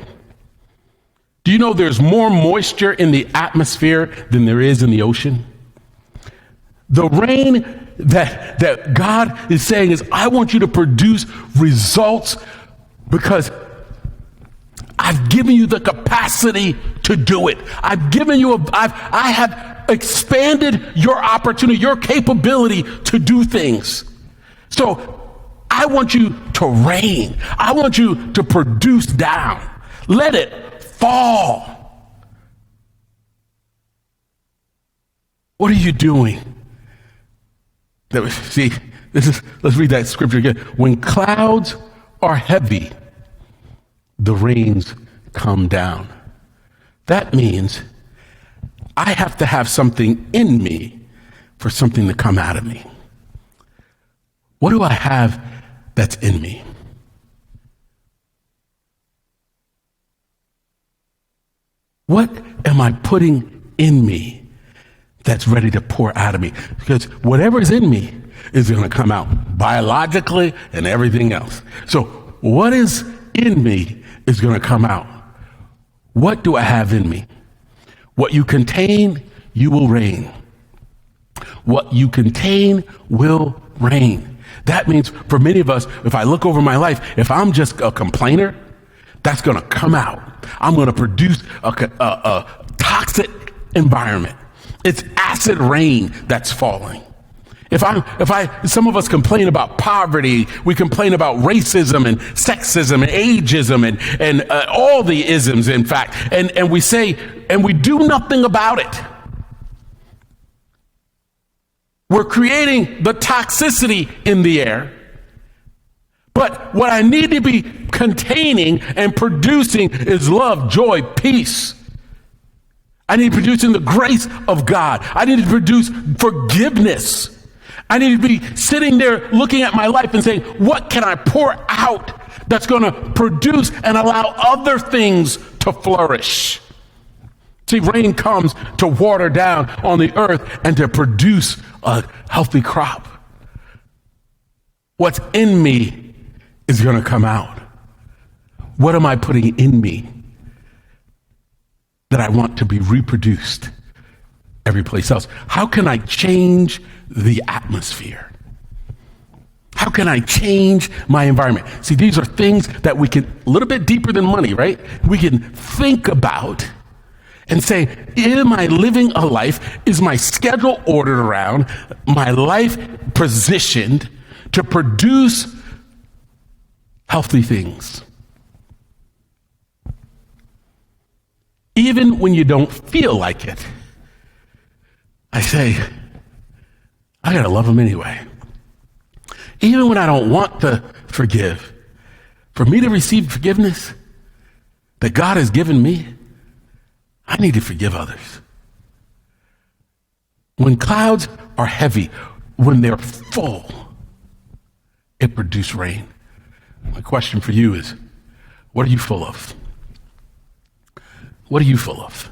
Do you know there's more moisture in the atmosphere than there is in the ocean? The rain that God is saying is, I want you to produce results because I've given you the capacity to do it. I have expanded your opportunity, your capability to do things. So I want you to rain. I want you to produce down. Let it fall. What are you doing? See, let's read that scripture again. When clouds are heavy, the rains come down. That means I have to have something in me for something to come out of me. What do I have that's in me? What am I putting in me that's ready to pour out of me? Because whatever is in me is going to come out biologically and everything else. So what is in me is going to come out. What do I have in me? What you contain, you will reign. What you contain will reign. That means for many of us, if I look over my life, if I'm just a complainer, that's going to come out. I'm going to produce a toxic environment. It's acid rain that's falling. Some of us complain about poverty. We complain about racism and sexism and ageism and all the isms, in fact. And we say, and we do nothing about it. We're creating the toxicity in the air. But what I need to be containing and producing is love, joy, peace. I need to be producing the grace of God. I need to produce forgiveness. I need to be sitting there looking at my life and saying, what can I pour out that's going to produce and allow other things to flourish? See, rain comes to water down on the earth and to produce a healthy crop. What's in me is going to come out. What am I putting in me that I want to be reproduced every place else? How can I change the atmosphere? How can I change my environment? See, these are things that we can, a little bit deeper than money, right? We can think about and say, am I living a life? Is my schedule ordered around, my life positioned to produce healthy things? Even when you don't feel like it, I say, I gotta love them anyway. Even when I don't want to forgive, for me to receive forgiveness that God has given me, I need to forgive others. When clouds are heavy, when they're full, it produces rain. My question for you is, what are you full of? What are you full of?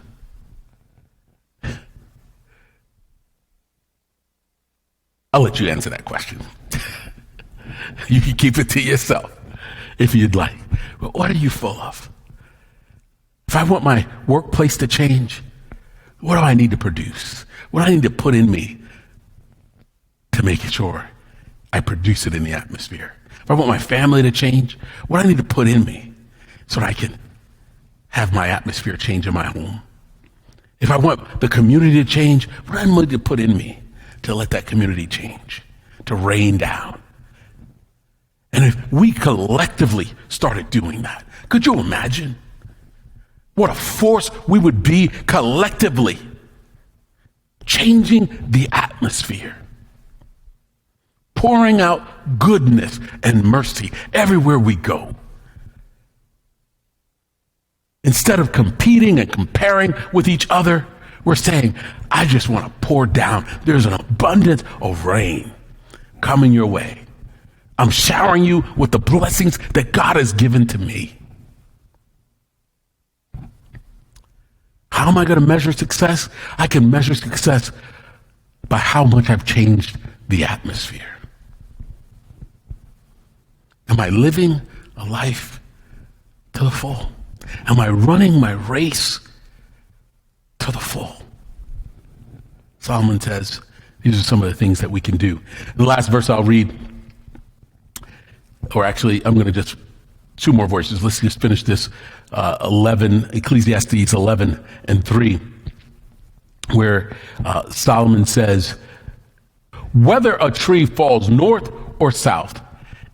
I'll let you answer that question. You can keep it to yourself if you'd like. But what are you full of? If I want my workplace to change, what do I need to produce? What do I need to put in me to make sure I produce it in the atmosphere? If I want my family to change, what do I need to put in me so that I can have my atmosphere change in my home? If I want the community to change, what do I need to put in me to let that community change, to rain down? And if we collectively started doing that, could you imagine what a force we would be collectively, changing the atmosphere, pouring out goodness and mercy everywhere we go? Instead of competing and comparing with each other, we're saying, I just want to pour down. There's an abundance of rain coming your way. I'm showering you with the blessings that God has given to me. How am I going to measure success? I can measure success by how much I've changed the atmosphere. Am I living a life to the full? Am I running my race to the full? Solomon says these are some of the things that we can do. The last verse I'll read, or actually I'm going to just two more verses. Let's just finish this 11, Ecclesiastes 11 and 3, where Solomon says, whether a tree falls north or south,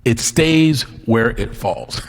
it stays where it falls.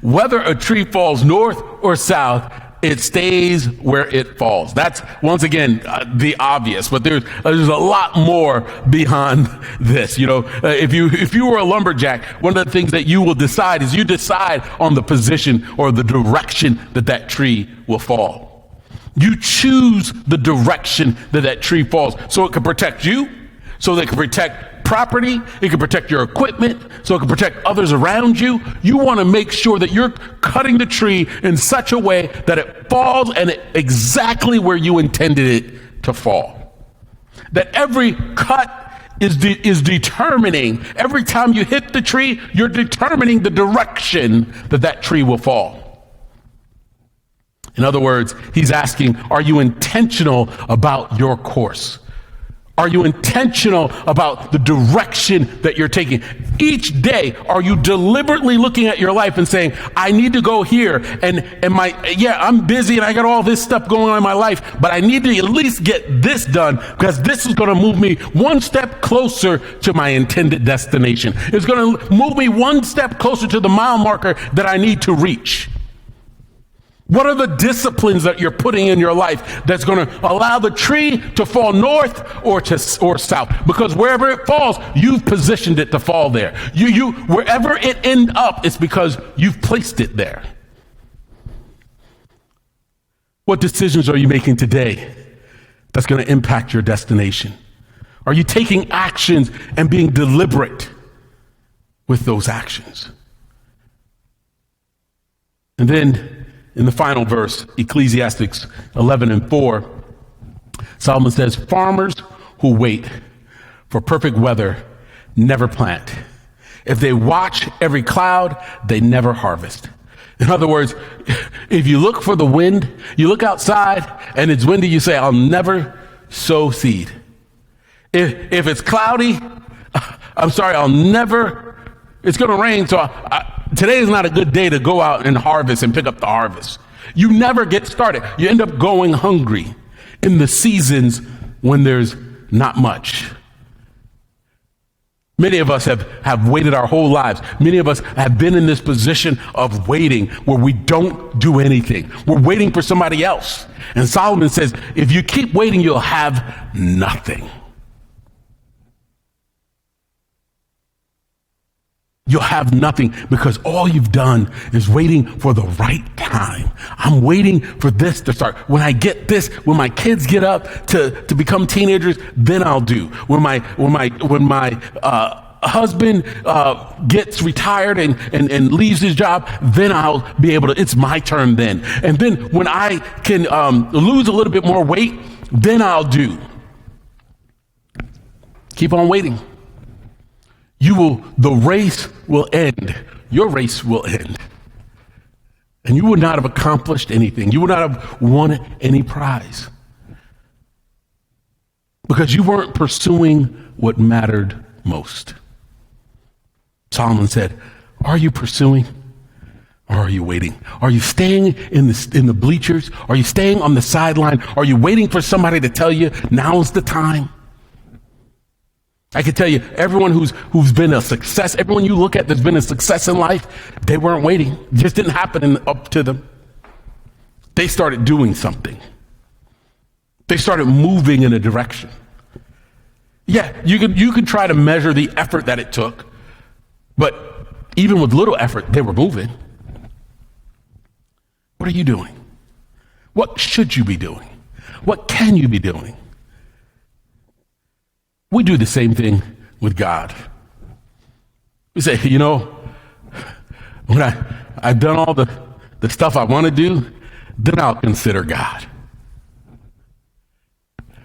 Whether a tree falls north or south, it stays where it falls. That's, once again, the obvious, but there's a lot more behind this. You know, if you were a lumberjack, one of the things that you will decide is you decide on the position or the direction that tree will fall. You choose the direction that tree falls so it can protect you, so that it can protect property, it can protect your equipment, so it can protect others around you. You want to make sure that you're cutting the tree in such a way that it falls and exactly where you intended it to fall. That every cut is determining, every time you hit the tree, you're determining the direction that tree will fall. In other words, he's asking, are you intentional about your course? Are you intentional about the direction that you're taking? Each day, are you deliberately looking at your life and saying, I need to go here, and I'm busy and I got all this stuff going on in my life, but I need to at least get this done because this is going to move me one step closer to my intended destination. It's going to move me one step closer to the mile marker that I need to reach. What are the disciplines that you're putting in your life that's going to allow the tree to fall north or south? Because wherever it falls, you've positioned it to fall there. You wherever it ends up, it's because you've placed it there. What decisions are you making today that's going to impact your destination? Are you taking actions and being deliberate with those actions? And then, in the final verse, Ecclesiastes 11 and 4, Solomon says, farmers who wait for perfect weather never plant. If they watch every cloud, they never harvest. In other words, if you look for the wind, you look outside and it's windy, you say, I'll never sow seed. If it's cloudy, I'll never, it's going to rain, so today is not a good day to go out and harvest and pick up the harvest. You never get started. You end up going hungry in the seasons when there's not much. Many of us have waited our whole lives. Many of us have been in this position of waiting where we don't do anything. We're waiting for somebody else. And Solomon says, if you keep waiting, you'll have nothing. You'll have nothing because all you've done is waiting for the right time. I'm waiting for this to start. When I get this, when my kids get up to become teenagers, then I'll do. When my husband gets retired and leaves his job, then I'll be able to, it's my turn then. And then when I can lose a little bit more weight, then I'll do. Keep on waiting. The race will end. Your race will end. And you would not have accomplished anything. You would not have won any prize. Because you weren't pursuing what mattered most. Solomon said, are you pursuing or are you waiting? Are you staying in the bleachers? Are you staying on the sideline? Are you waiting for somebody to tell you now's the time? I can tell you, everyone who's been a success, everyone you look at that's been a success in life, they weren't waiting. It just didn't happen up to them. They started doing something. They started moving in a direction. Yeah, you could try to measure the effort that it took, but even with little effort, they were moving. What are you doing? What should you be doing? What can you be doing? We do the same thing with God. We say, when I've done all the stuff I want to do, then I'll consider God.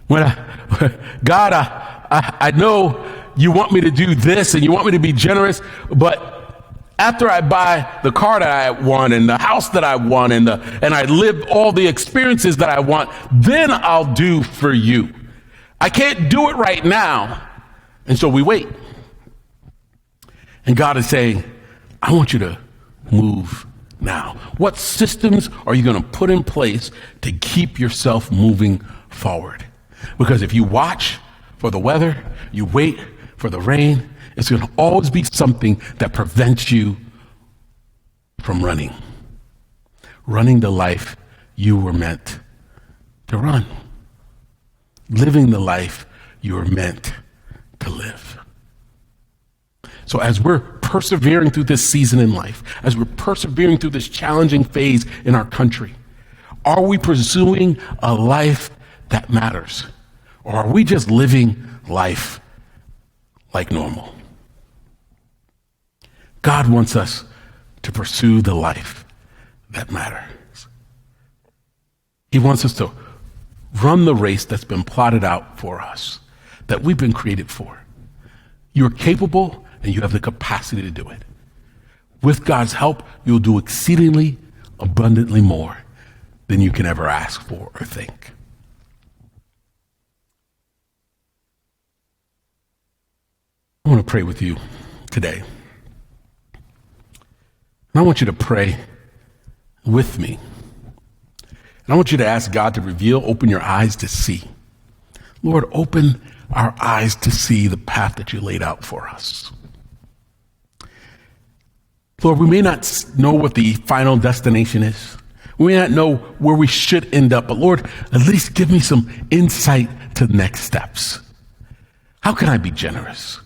God, I know you want me to do this and you want me to be generous, but after I buy the car that I want and the house that I want and I live all the experiences that I want, then I'll do for you. I can't do it right now. And so we wait. And God is saying, I want you to move now. What systems are you going to put in place to keep yourself moving forward? Because if you watch for the weather, you wait for the rain, it's going to always be something that prevents you from running the life you were meant to run, living the life you were meant to live. So as we're persevering through this season in life, as we're persevering through this challenging phase in our country, are we pursuing a life that matters? Or are we just living life like normal? God wants us to pursue the life that matters. He wants us to run the race that's been plotted out for us, that we've been created for. You're capable and you have the capacity to do it. With God's help, you'll do exceedingly abundantly more than you can ever ask for or think. I want to pray with you today. And I want you to pray with me. And I want you to ask God to reveal, open your eyes to see. Lord, open our eyes to see the path that you laid out for us. Lord, we may not know what the final destination is. We may not know where we should end up, but Lord, at least give me some insight to the next steps. How can I be generous?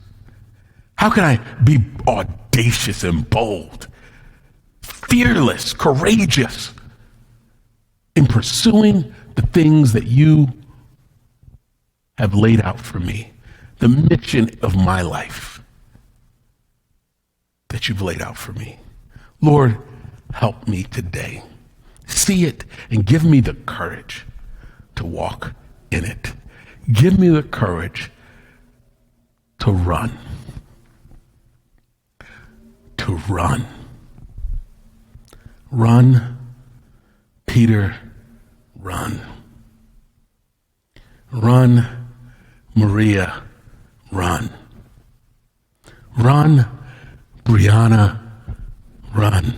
How can I be audacious and bold, fearless, courageous in pursuing the things that you have laid out for me, the mission of my life that you've laid out for me? Lord, help me today. See it and give me the courage to walk in it. Give me the courage to run. To run. Run, Peter, run. Run, Maria, run. Run, Brianna, run.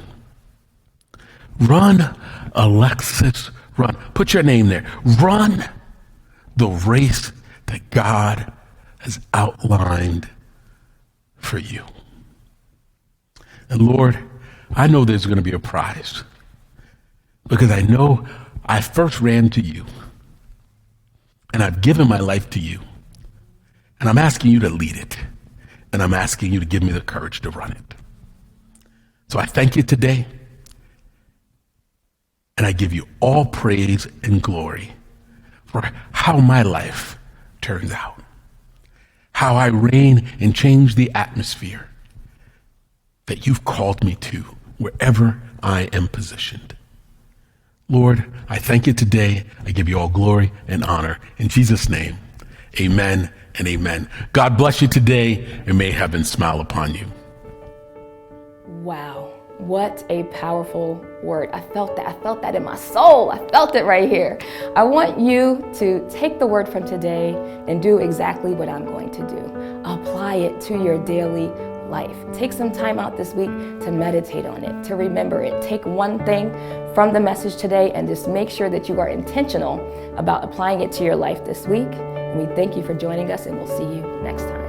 Run, Alexis, run. Put your name there. Run the race that God has outlined for you. And Lord, I know there's going to be a prize because I know I first ran to you and I've given my life to you and I'm asking you to lead it and I'm asking you to give me the courage to run it. So I thank you today and I give you all praise and glory for how my life turns out, how I reign and change the atmosphere that you've called me to wherever I am positioned. Lord, I thank you today. I give you all glory and honor. In Jesus' name, amen and amen. God bless you today and may heaven smile upon you. Wow, what a powerful word. I felt that. I felt that in my soul. I felt it right here. I want you to take the word from today and do exactly what I'm going to do. Apply it to your daily life. Take some time out this week to meditate on it, to remember it. Take one thing from the message today and just make sure that you are intentional about applying it to your life this week. And we thank you for joining us and we'll see you next time.